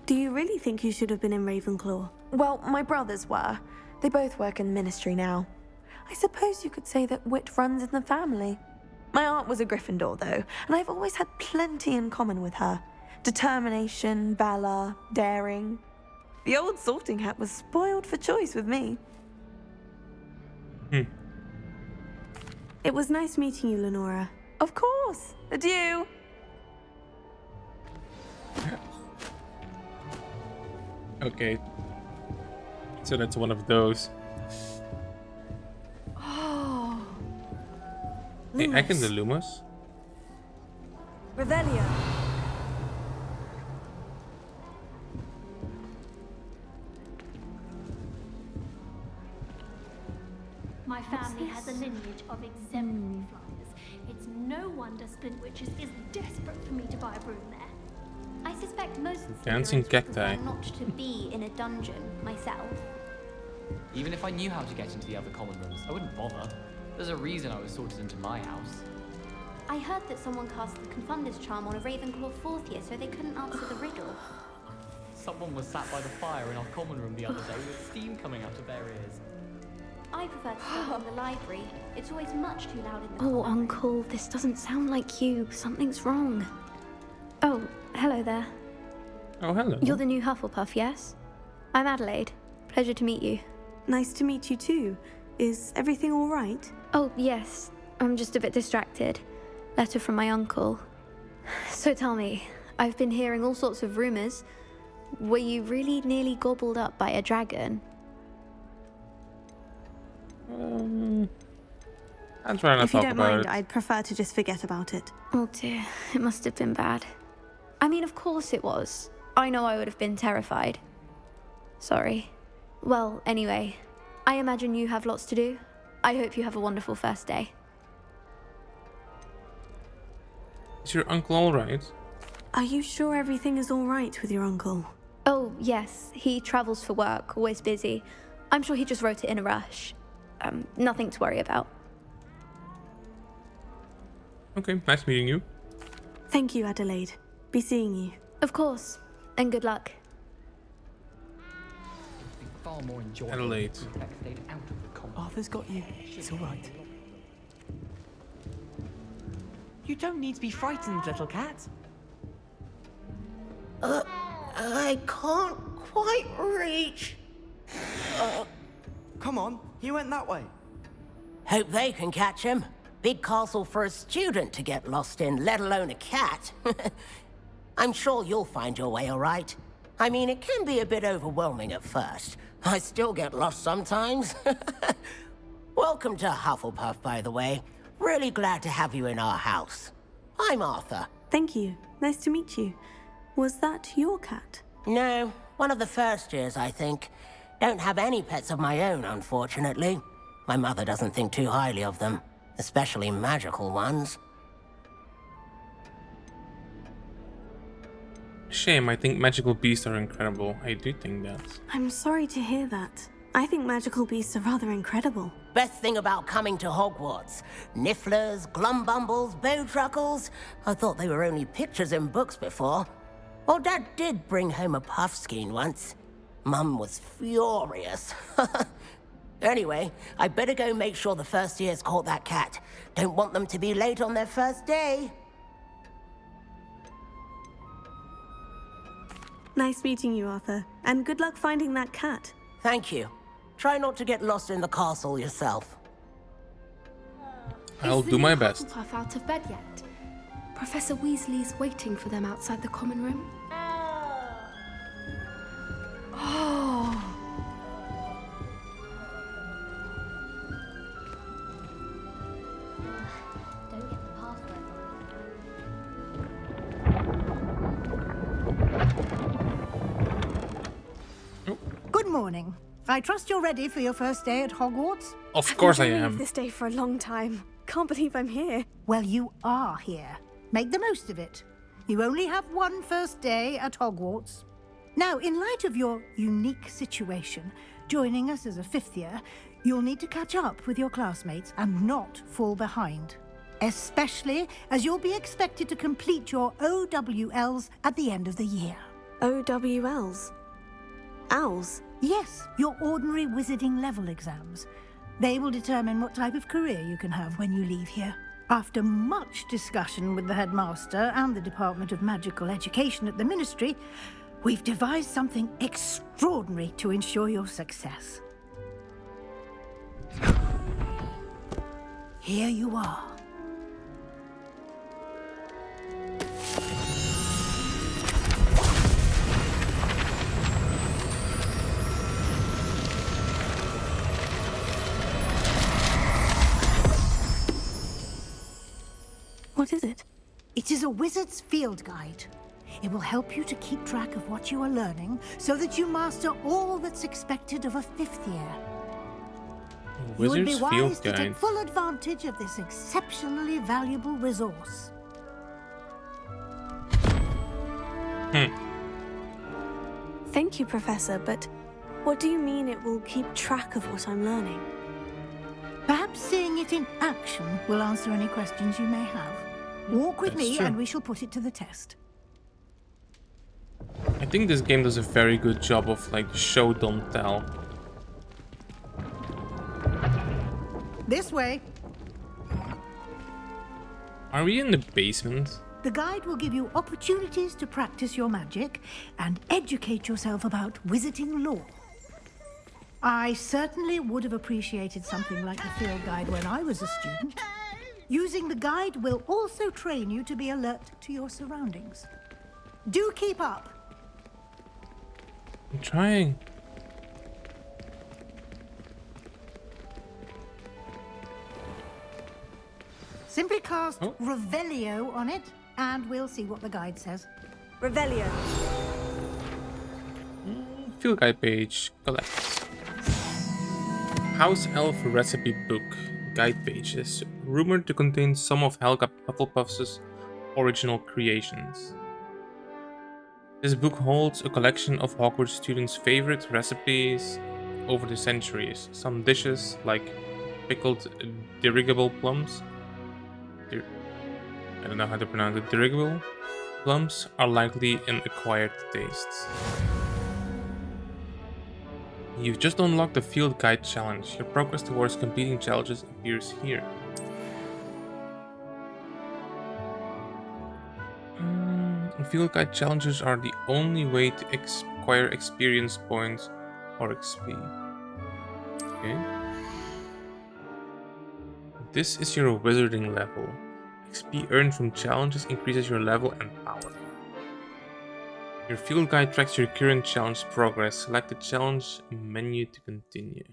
Do you really think you should have been in Ravenclaw? Well, my brothers were. They both work in the ministry now. I suppose you could say that wit runs in the family. My aunt was a Gryffindor, though, and I've always had plenty in common with her. Determination, valor, daring. The old sorting hat was spoiled for choice with me. It was nice meeting you, Lenora. Of course. Adieu. Okay. So that's one of those. Oh. Hey, I can do Lumos. Revelio. My family has a lineage of exemplary flyers. It's no wonder Splint Witches is desperate for me to buy a broom there. I suspect most Dancing Slytherins would cacti. prefer not to be in a dungeon myself. Even if I knew how to get into the other common rooms, I wouldn't bother. There's a reason I was sorted into my house. I heard that someone cast the Confunders charm on a Ravenclaw 4th year, so they couldn't answer the riddle. Someone was sat by the fire in our common room the other day with steam coming out of their ears. I prefer to stay in the library. It's always much too loud in the Oh, common room. Uncle, this doesn't sound like you. Something's wrong. Oh, hello there. Oh, hello. You're the new Hufflepuff, yes? I'm Adelaide. Pleasure to meet you. Nice to meet you too. Is everything all right? Oh, yes. I'm just a bit distracted. Letter from my uncle. So tell me, I've been hearing all sorts of rumors. Were you really nearly gobbled up by a dragon? I'm trying to If you talk don't about mind, it. I'd prefer to just forget about it. Oh dear, it must have been bad. I mean, of course it was. I know I would have been terrified. Sorry. Well, anyway, I imagine you have lots to do. I hope you have a wonderful first day. Is your uncle alright? Are you sure everything is all right with your uncle? Oh, yes, he travels for work, always busy. I'm sure he just wrote it in a rush. Nothing to worry about. Okay, nice meeting you. Thank you, Adelaide. Be seeing you. Of course, and good luck. Far more enjoyable Adelaide. if Rebecca stayed out of the common. Arthur's got you. It's all right. You don't need to be frightened, little cat. I can't quite reach. Come on, he went that way. Hope they can catch him. Big castle for a student to get lost in, let alone a cat. I'm sure you'll find your way all right. I mean, it can be a bit overwhelming at first. I still get lost sometimes. Welcome to Hufflepuff, by the way. Really glad to have you in our house. I'm Arthur. Thank you. Nice to meet you. Was that your cat? No, one of the first years, I think. Don't have any pets of my own, unfortunately. My mother doesn't think too highly of them, especially magical ones. Shame, I think magical beasts are incredible. I do think that. I'm sorry to hear that. I think magical beasts are rather incredible. Best thing about coming to Hogwarts. Nifflers, glumbumbles, bowtruckles. I thought they were only pictures in books before. Well, Dad did bring home a puffskein once. Mum was furious. Anyway, I better go make sure the first years caught that cat. Don't want them to be late on their first day. Nice meeting you, Arthur. And good luck finding that cat. Thank you. Try not to get lost in the castle yourself. I'll do my best. Hufflepuff out of bed yet? Professor Weasley's waiting for them outside the common room. Oh. Don't get the password Good morning. I trust you're ready for your first day at Hogwarts? Of course I I've been dreaming am. of this day for a long time. Can't believe I'm here. Well, you are here. Make the most of it. You only have one first day at Hogwarts. Now, in light of your unique situation, joining us as a fifth year, you'll need to catch up with your classmates and not fall behind. especially as you'll be expected to complete your OWLs at the end of the year. OWLs? Owls? Yes, your ordinary wizarding level exams. They will determine what type of career you can have when you leave here. After much discussion with the headmaster and the Department of Magical Education at the Ministry, we've devised something extraordinary to ensure your success. Here you are. What is it? It is a wizard's field guide. It will help you to keep track of what you are learning so that you master all that's expected of a 5th year. You would be wise to take full advantage of this exceptionally valuable resource. Thank you, Professor, but what do you mean it will keep track of what I'm learning? Perhaps seeing it in action will answer any questions you may have. Walk with me and we shall put it to the test. I think this game does a very good job of like show, don't tell. This way. Are we in the basement? The guide will give you opportunities to practice your magic and educate yourself about wizarding lore. I certainly would have appreciated something like the field guide when I was a student. Using the guide will also train you to be alert to your surroundings. Do keep up. I'm trying. Simply cast Revelio on it, and we'll see what the guide says. Revelio. Field guide page. Collect. House Elf Recipe Book. Guide pages. Rumored to contain some of Helga Hufflepuff's original creations. This book holds a collection of Hogwarts students' favorite recipes over the centuries. Some dishes, like pickled dirigible plums, I don't know how to pronounce it, dirigible plums, are likely an acquired taste. You've just unlocked the Field Guide Challenge. Your progress towards completing challenges appears here. Field Guide Challenges are the only way to acquire experience points or XP. Okay. This is your wizarding level. XP earned from challenges increases your level and power. Your field guide tracks your current challenge progress. Select the challenge menu to continue.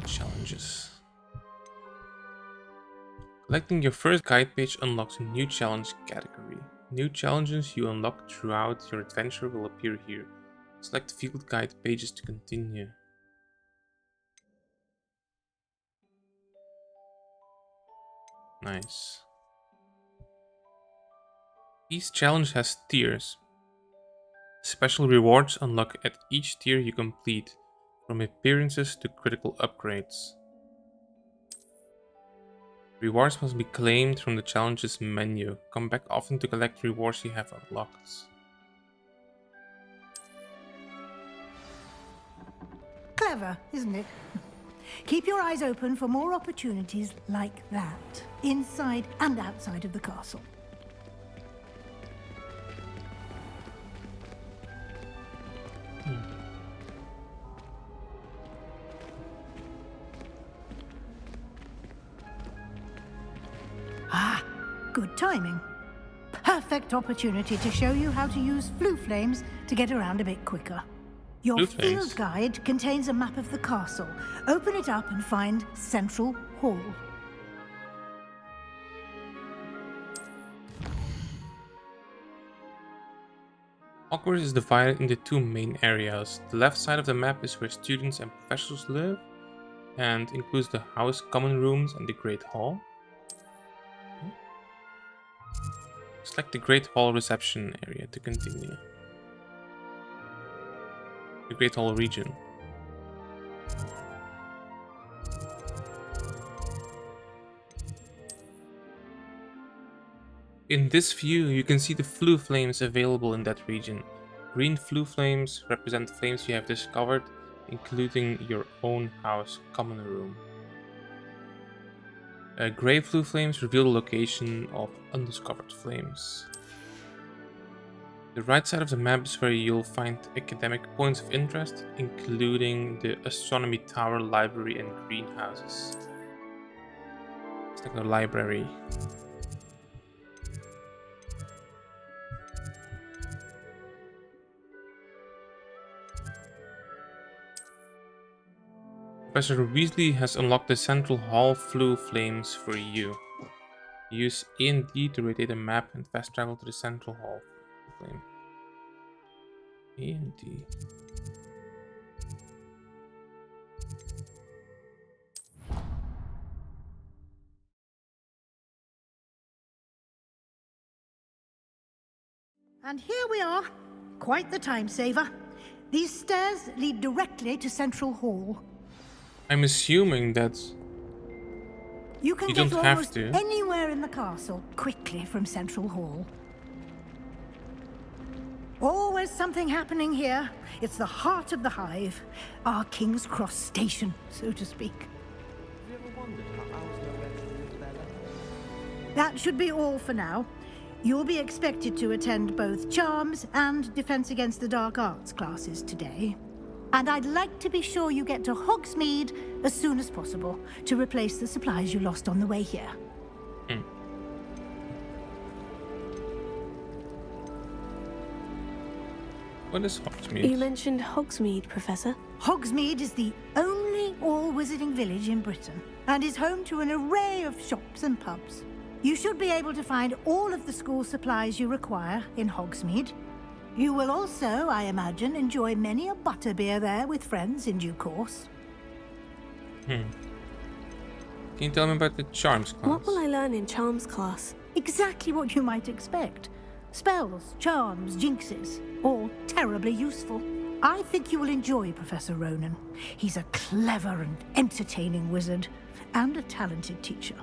Challenges. Collecting your first guide page unlocks a new challenge category. New challenges you unlock throughout your adventure will appear here. Select field guide pages to continue. Nice. Each challenge has tiers. Special rewards unlock at each tier you complete, from appearances to critical upgrades. Rewards must be claimed from the challenges menu. Come back often to collect rewards you have unlocked. Clever, isn't it? Keep your eyes open for more opportunities like that, inside and outside of the castle. Ah, good timing. Perfect opportunity to show you how to use flue flames to get around a bit quicker. Your field guide contains a map of the castle. Open it up and find Central Hall. Hogwarts is divided into two main areas. The left side of the map is where students and professors live, and includes the house common rooms and the Great Hall. Select the Great Hall reception area to continue. The Great Hall region. In this view, you can see the flue flames available in that region. Green flue flames represent flames you have discovered, including your own house common room. Grey flue flames reveal the location of undiscovered flames. The right side of the map is where you'll find academic points of interest, including the astronomy tower, library, and greenhouses. It's like a library. Professor Weasley has unlocked the Central Hall flue flames for you. Use A and D to rotate a map and fast travel to the Central Hall flame. A and D. And here we are. Quite the time saver. These stairs lead directly to Central Hall. I'm assuming that you can don't get have almost to. Anywhere in the castle quickly from Central Hall. Always something happening here. It's the heart of the hive. Our King's Cross station, so to speak. Have you ever wondered how owls know where to live their life? That should be all for now. You'll be expected to attend both Charms and Defense Against the Dark Arts classes today. And I'd like to be sure you get to Hogsmeade as soon as possible to replace the supplies you lost on the way here. What is Hogsmeade? You mentioned Hogsmeade, Professor. Hogsmeade is the only all-wizarding village in Britain and is home to an array of shops and pubs. You should be able to find all of the school supplies you require in Hogsmeade. You will also, I imagine, enjoy many a butterbeer there with friends in due course. Can you tell me about the Charms class? What will I learn in Charms class? Exactly what you might expect. Spells, charms, jinxes, all terribly useful. I think you will enjoy Professor Ronan. He's a clever and entertaining wizard, and a talented teacher.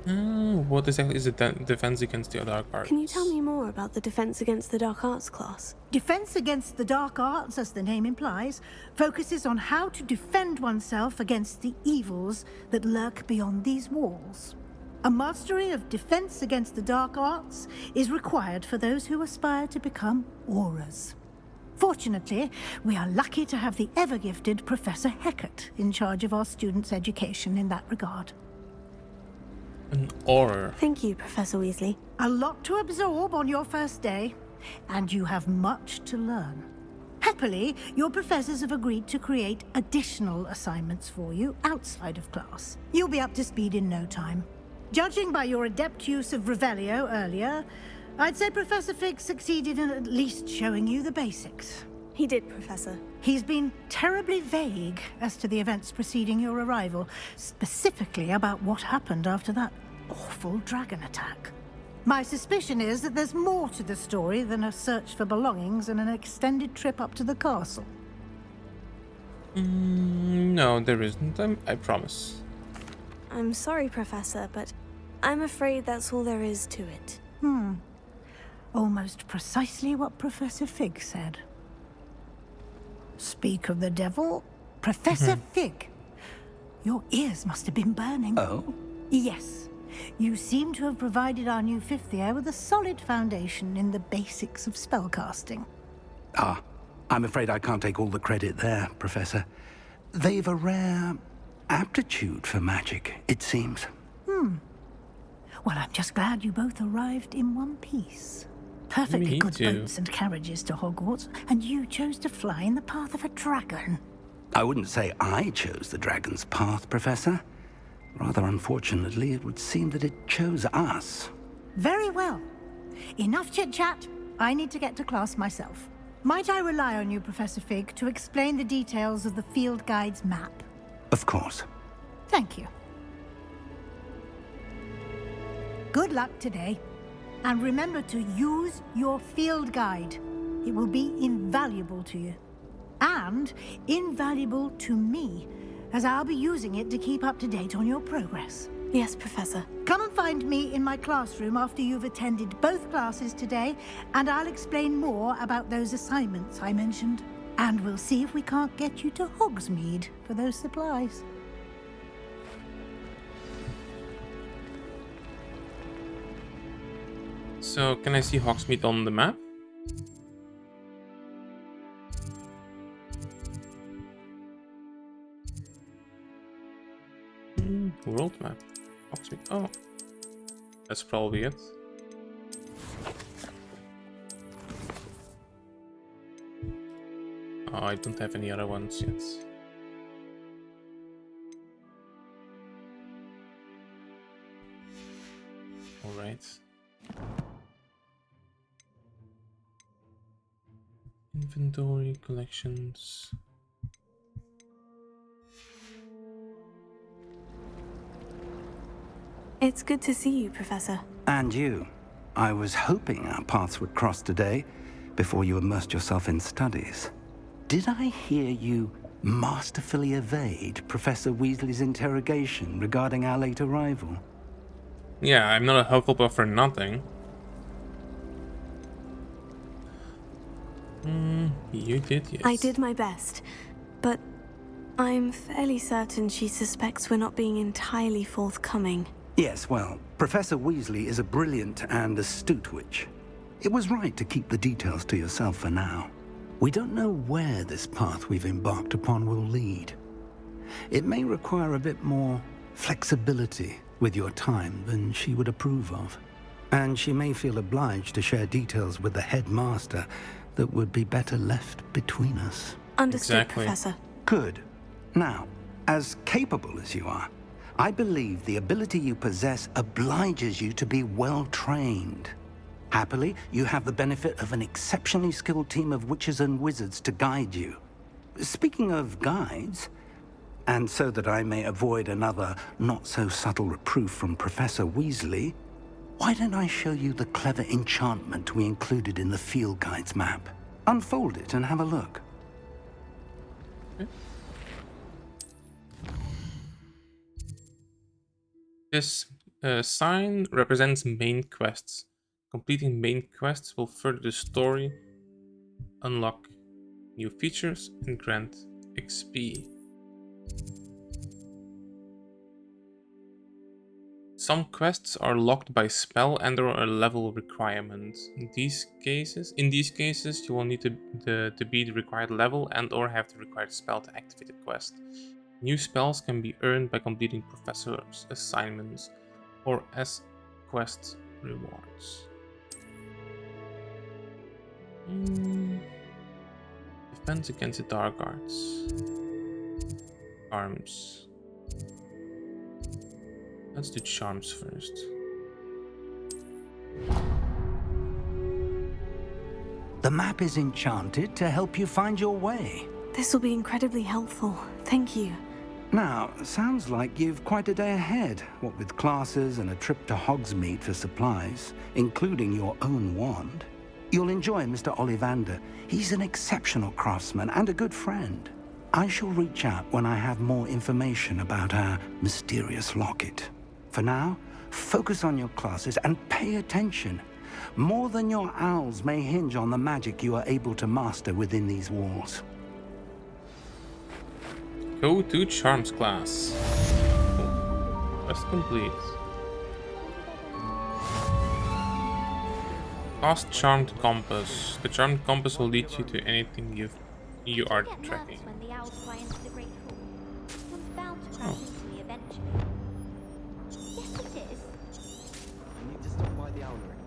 What exactly is the Defense Against the Dark Arts? Can you tell me more about the Defense Against the Dark Arts class? Defense Against the Dark Arts, as the name implies, focuses on how to defend oneself against the evils that lurk beyond these walls. A mastery of Defense Against the Dark Arts is required for those who aspire to become Aurors. Fortunately, we are lucky to have the ever-gifted Professor Hecat in charge of our students' education in that regard. An Auror. Thank you, Professor Weasley. A lot to absorb on your first day, and you have much to learn. Happily, your professors have agreed to create additional assignments for you outside of class. You'll be up to speed in no time. Judging by your adept use of Revelio earlier, I'd say Professor Fig succeeded in at least showing you the basics. He did, Professor. He's been terribly vague as to the events preceding your arrival, specifically about what happened after that awful dragon attack. My suspicion is that there's more to the story than a search for belongings and an extended trip up to the castle. No, there isn't. I promise. I'm sorry, Professor, but I'm afraid that's all there is to it. Almost precisely what Professor Fig said. Speak of the devil, Professor Fig. Your ears must have been burning. Oh? Yes. You seem to have provided our new fifth year with a solid foundation in the basics of spellcasting. I'm afraid I can't take all the credit there, Professor. They've a rare aptitude for magic, it seems. Well, I'm just glad you both arrived in one piece. Perfectly good boats and carriages to Hogwarts, and you chose to fly in the path of a dragon. I wouldn't say I chose the dragon's path, Professor. Rather unfortunately, it would seem that it chose us. Very well. Enough chit-chat. I need to get to class myself. Might I rely on you, Professor Fig, to explain the details of the field guide's map? Of course. Thank you. Good luck today. And remember to use your field guide. It will be invaluable to you. And invaluable to me, as I'll be using it to keep up to date on your progress. Yes, Professor. Come Come and find me in my classroom after you've attended both classes today, and I'll explain more about those assignments I mentioned. And we'll see if we can't get you to Hogsmeade for those supplies. So, can I see Hogsmeade on the map? World map. Hogsmeade. Oh. That's probably it. Oh, I don't have any other ones yet. Alright. Inventory, collections. It's good to see you, Professor. And you. I was hoping our paths would cross today before you immersed yourself in studies. Did I hear you masterfully evade Professor Weasley's interrogation regarding our late arrival? Yeah, I'm not a Hufflepuff for nothing. You did, yes. I did my best, but I'm fairly certain she suspects we're not being entirely forthcoming. Yes, well, Professor Weasley is a brilliant and astute witch. It was right to keep the details to yourself for now. We don't know where this path we've embarked upon will lead. It may require a bit more flexibility with your time than she would approve of. And she may feel obliged to share details with the headmaster that would be better left between us. Understood, Professor. Good. Now, as capable as you are, I believe the ability you possess obliges you to be well trained. Happily, you have the benefit of an exceptionally skilled team of witches and wizards to guide you. Speaking of guides, and so that I may avoid another not-so-subtle reproof from Professor Weasley, why don't I show you the clever enchantment we included in the field guide's map? Unfold it and have a look. This sign represents main quests. Completing main quests will further the story, unlock new features, and grant XP. Some quests are locked by spell and/or a level requirement. In these cases, you will need to beat the required level and/or have the required spell to activate the quest. New spells can be earned by completing professor's assignments or as quest rewards. Defense against the dark arts. Charms. Let's do charms first. The map is enchanted to help you find your way. This will be incredibly helpful. Thank you. Now, sounds like you've quite a day ahead, what with classes and a trip to Hogsmeade for supplies, including your own wand. You'll enjoy Mr. Ollivander. He's an exceptional craftsman and a good friend. I shall reach out when I have more information about our mysterious locket. For now, focus on your classes and pay attention. More than your owls may hinge on the magic you are able to master within these walls. Go to Charms class. Quest complete. Cast Charmed Compass. The Charmed Compass will lead you to anything you are tracking. When the owls fly into the Great Hall. One's bound to crash into me eventually. Yes, it is. I need to stop by the owlery.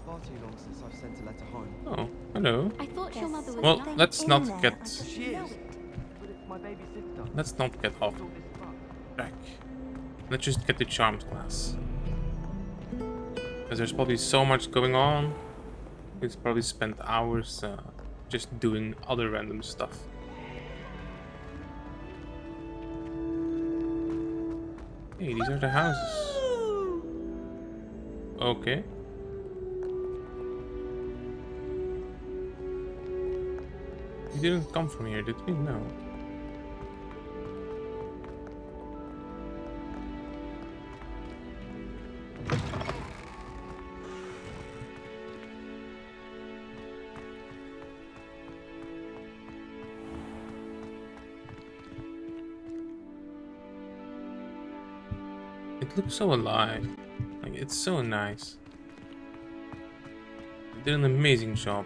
Far too long since I've sent a letter home. Oh, hello. I thought your mother was Well, let's not get My baby sister. let's not get off track. Let's just get the Charms class. Because there's probably so much going on. It's probably spent hours just doing other random stuff. Hey, these are the houses. Okay. We didn't come from here, did we? No. It looks so alive. Like, it's so nice. They did an amazing job.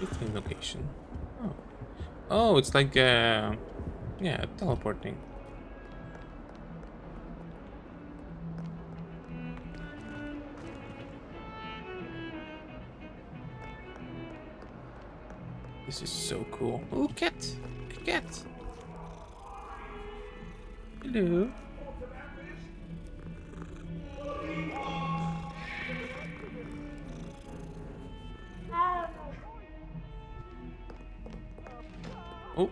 Different location. Oh. Oh, it's like yeah, teleporting. This is so cool. Oh, cat! Cat! Hello. Oh.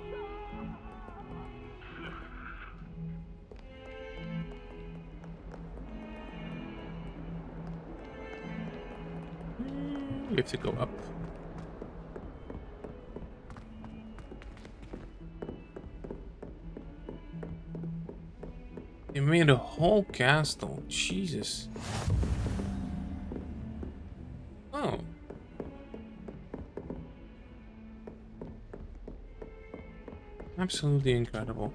We have to go up. They made a whole castle. Jesus. Oh. Absolutely incredible.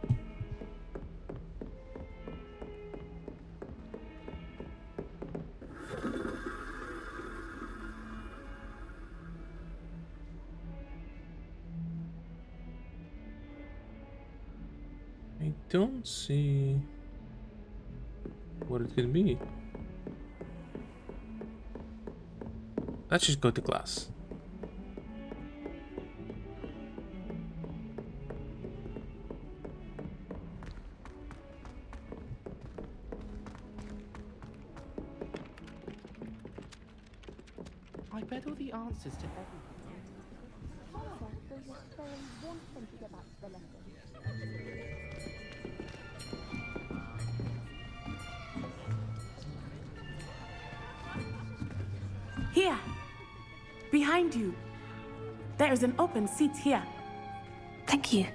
I don't see what it could be. Let's just go to class. I bet all the answers to everything. Here! Behind you! There is an open seat here. Thank you.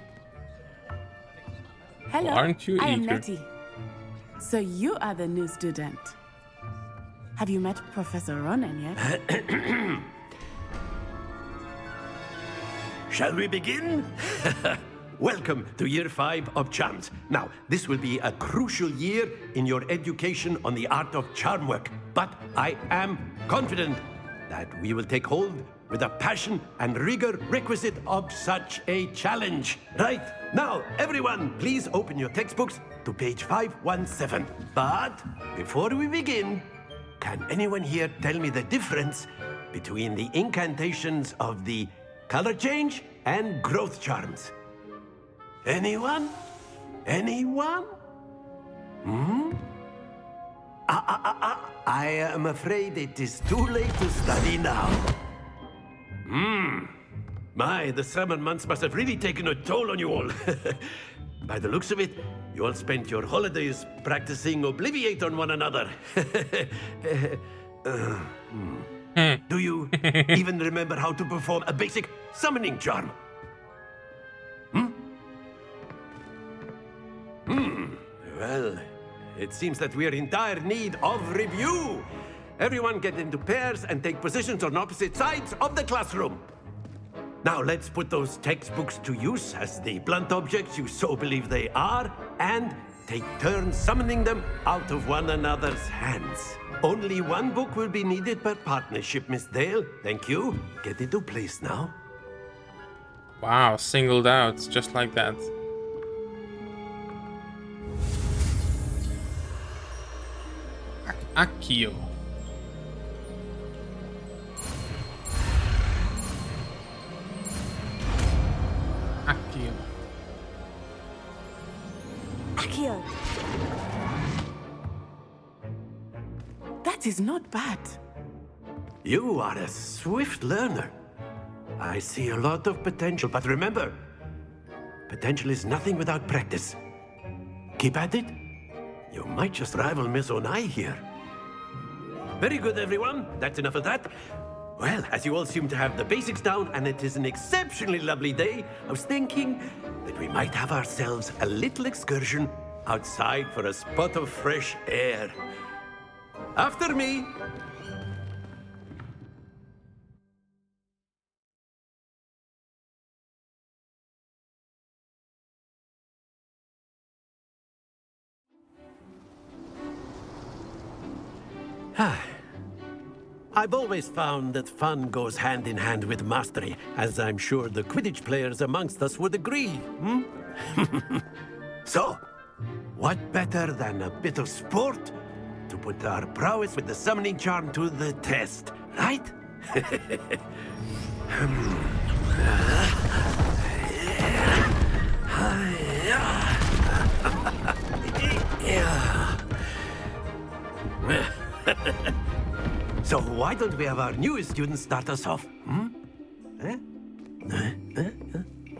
Hello, Well, aren't you I am eager? Nettie. So you are the new student. Have you met Professor Ronan yet? Shall we begin? Welcome to Year 5 of Charms. Now, this will be a crucial year in your education on the art of charm work, but I am confident that we will take hold with the passion and rigor requisite of such a challenge. Right, now, everyone, please open your textbooks to page 517. But before we begin, can anyone here tell me the difference between the incantations of the color change and growth charms? Anyone? Anyone? I am afraid it is too late to study now. My, the summer months must have really taken a toll on you all. By the looks of it, you all spent your holidays practicing Obliviate on one another. Do you even remember how to perform a basic summoning charm? Well, it seems that we are in dire need of review. Everyone get into pairs and take positions on opposite sides of the classroom. Now let's put those textbooks to use as the blunt objects you so believe they are, and take turns summoning them out of one another's hands. Only one book will be needed per partnership, Miss Dale. Thank you. Get into place now. Wow, singled out, just like that. Akio. Akio. Akio. That is not bad. You are a swift learner. I see a lot of potential, but remember, potential is nothing without practice. Keep at it. You might just rival Miss Onai here. Very good, everyone. That's enough of that. Well, as you all seem to have the basics down, and it is an exceptionally lovely day, I was thinking that we might have ourselves a little excursion outside for a spot of fresh air. After me. I've always found that fun goes hand in hand with mastery, as I'm sure the Quidditch players amongst us would agree, hmm? So, what better than a bit of sport to put our prowess with the summoning charm to the test, right? So why don't we have our newest student start us off? Hmm?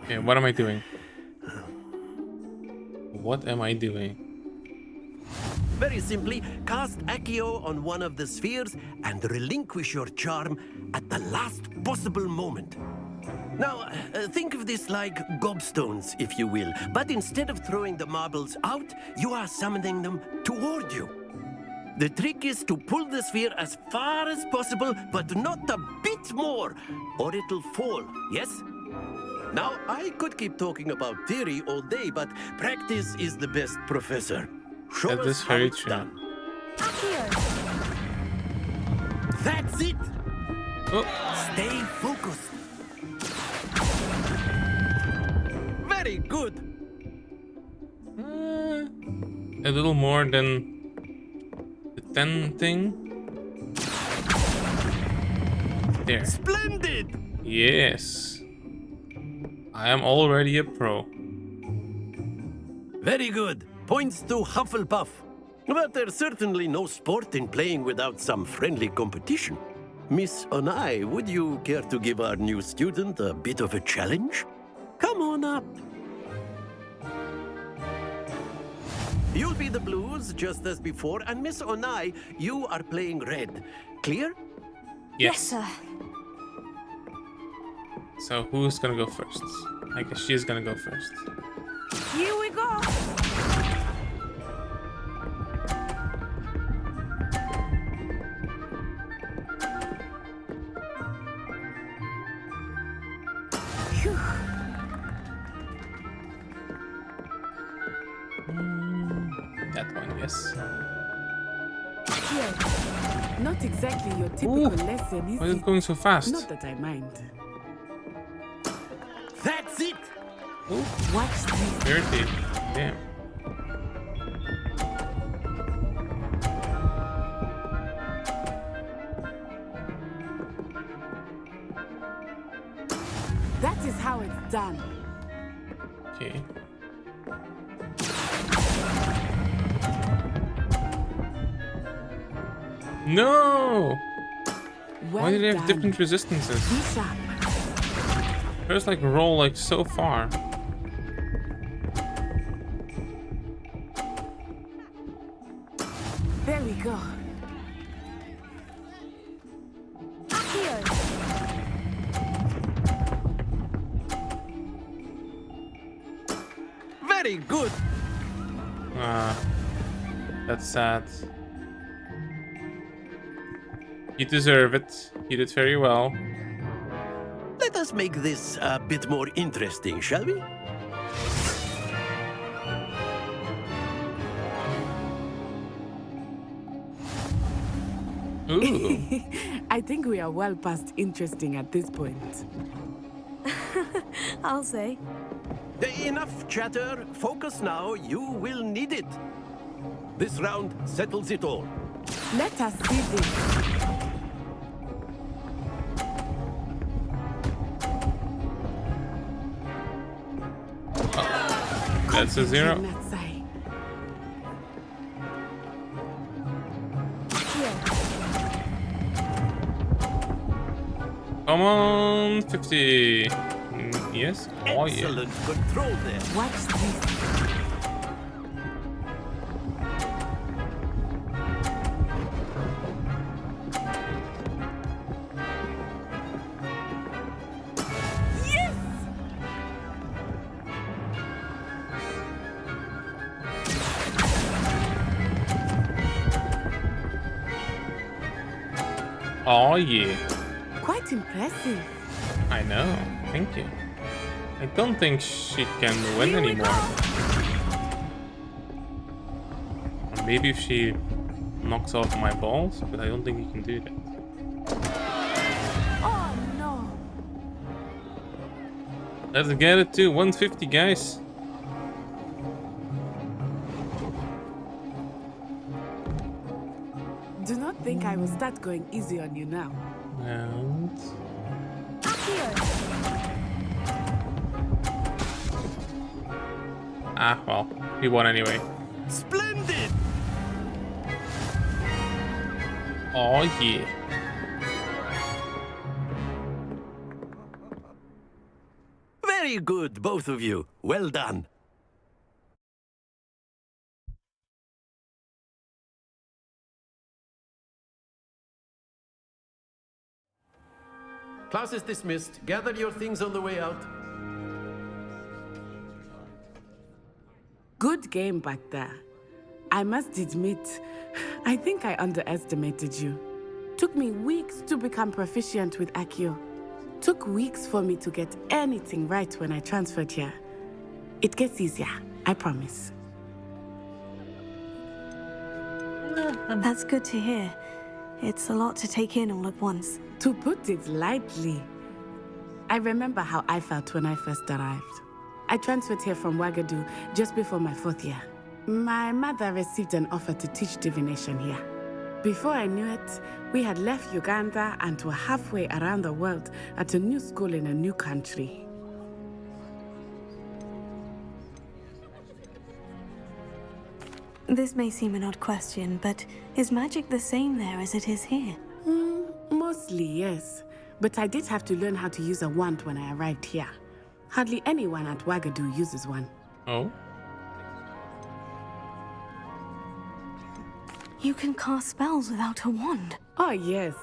Okay, what am I doing? What am I doing? Very simply, cast Accio on one of the spheres and relinquish your charm at the last possible moment. Now, think of this like gobstones, if you will, but instead of throwing the marbles out, you are summoning them toward you. The trick is to pull the sphere as far as possible, but not a bit more, or it'll fall, yes? Now, I could keep talking about theory all day, but practice is the best professor. Show That us is how very it's true. done. That's it! Oh. Stay focused. Very good. A little more than the 10 thing. There. Splendid! Yes. I am already a pro. Very good. Points to Hufflepuff. But there's certainly no sport in playing without some friendly competition. Miss Onai, would you care to give our new student a bit of a challenge? Come on up. You'll be the blues, just as before, and Miss Onai, you are playing red. Clear? Yes, sir. So who's gonna go first? I guess she's gonna go first. Here we go. Phew. That one, yes. Not exactly your typical lesson, is Why is it? it going so fast? Not that I mind. That's it! Watch this. Dirty. Damn. That is how it's done. Okay. No! Why do they have different resistances? Be sharp. First, like, roll like so far. There we go. Very good. Ah, that's sad. You deserve it. You did very well. Let us make this a bit more interesting, shall we? Ooh. I think we are well past interesting at this point. I'll say. Enough chatter. Focus now. You will need it. This round settles it all. Let us see this. That's a 0. Come on, 50. Yes. Oh yeah. Excellent control there. Watch this. Oh yeah. Quite impressive. I know. Thank you. I don't think she can win anymore. Or maybe if she knocks off my balls, but I don't think he can do that. Oh no! Let's get it to 150, guys. Do not think I will start going easy on you now. And well, he won anyway. Splendid! Oh yeah. Very good, both of you. Well done. Class is dismissed. Gather your things on the way out. Good game back there. I must admit, I think I underestimated you. Took me weeks to become proficient with Accio. Took weeks for me to get anything right when I transferred here. It gets easier, I promise. That's good to hear. It's a lot to take in all at once. To put it lightly, I remember how I felt when I first arrived. I transferred here from Ouagadougou just before my 4th year. My mother received an offer to teach divination here. Before I knew it, we had left Uganda and were halfway around the world at a new school in a new country. This may seem an odd question, but is magic the same there as it is here? Mostly, yes. But I did have to learn how to use a wand when I arrived here. Hardly anyone at Ouagadougou uses one. Oh? You can cast spells without a wand. Oh, yes.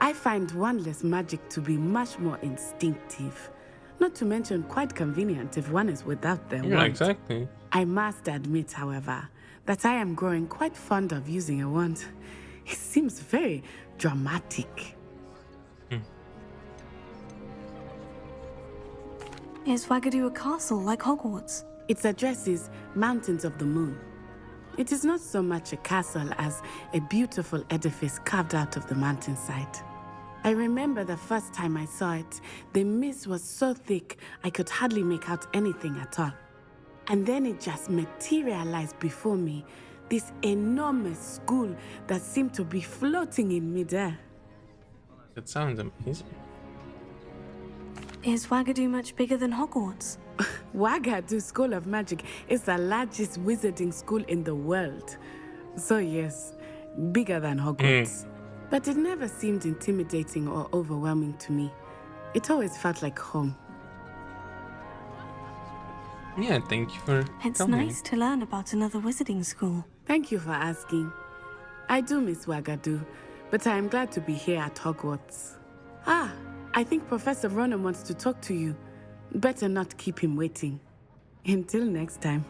I find wandless magic to be much more instinctive. Not to mention quite convenient if one is without their wand. Yeah, exactly. I must admit, however, that I am growing quite fond of using a wand. It seems very dramatic. Is Ouagadougou a castle like Hogwarts? Its address is Mountains of the Moon. It is not so much a castle as a beautiful edifice carved out of the mountainside. I remember the first time I saw it, the mist was so thick I could hardly make out anything at all. And then it just materialized before me, this enormous school that seemed to be floating in midair. That sounds amazing. Is Ouagadougou much bigger than Hogwarts? Ouagadougou School of Magic is the largest wizarding school in the world. So yes, bigger than Hogwarts. But it never seemed intimidating or overwhelming to me. It always felt like home. Yeah, thank you for It's coming. nice to learn about another wizarding school. Thank you for asking. I do miss Ouagadougou, but I am glad to be here at Hogwarts. Ah, I think Professor Ronan wants to talk to you. Better not keep him waiting. Until next time.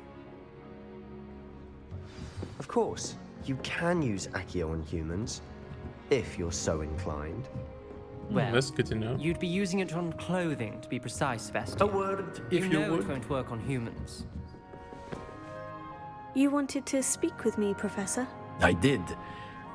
Of course, you can use Accio on humans, if you're so inclined. Well, that's good to know. You'd be using it on clothing, to be precise, Vesti. A word, if you know would. it won't work on humans. You wanted to speak with me, Professor? I did.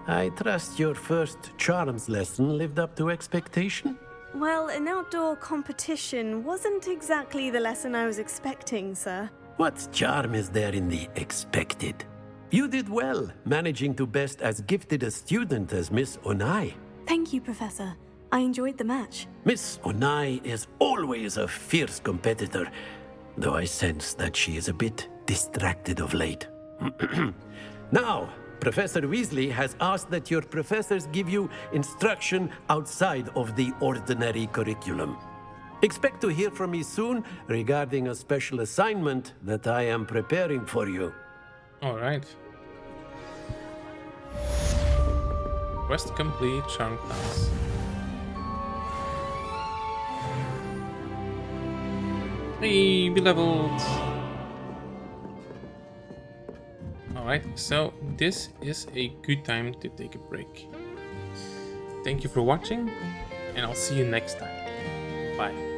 I trust your first charms lesson lived up to expectation? Well, an outdoor competition wasn't exactly the lesson I was expecting, sir. What charm is there in the expected? You did well, managing to best as gifted a student as Miss Onai. Thank you, Professor. I enjoyed the match. Miss Onai is always a fierce competitor, though I sense that she is a bit distracted of late. Now, Professor Weasley has asked that your professors give you instruction outside of the ordinary curriculum. Expect to hear from me soon regarding a special assignment that I am preparing for you. All right. Quest complete, charm class. Hey, be leveled. Alright, so this is a good time to take a break. Thank you for watching, and I'll see you next time. Bye.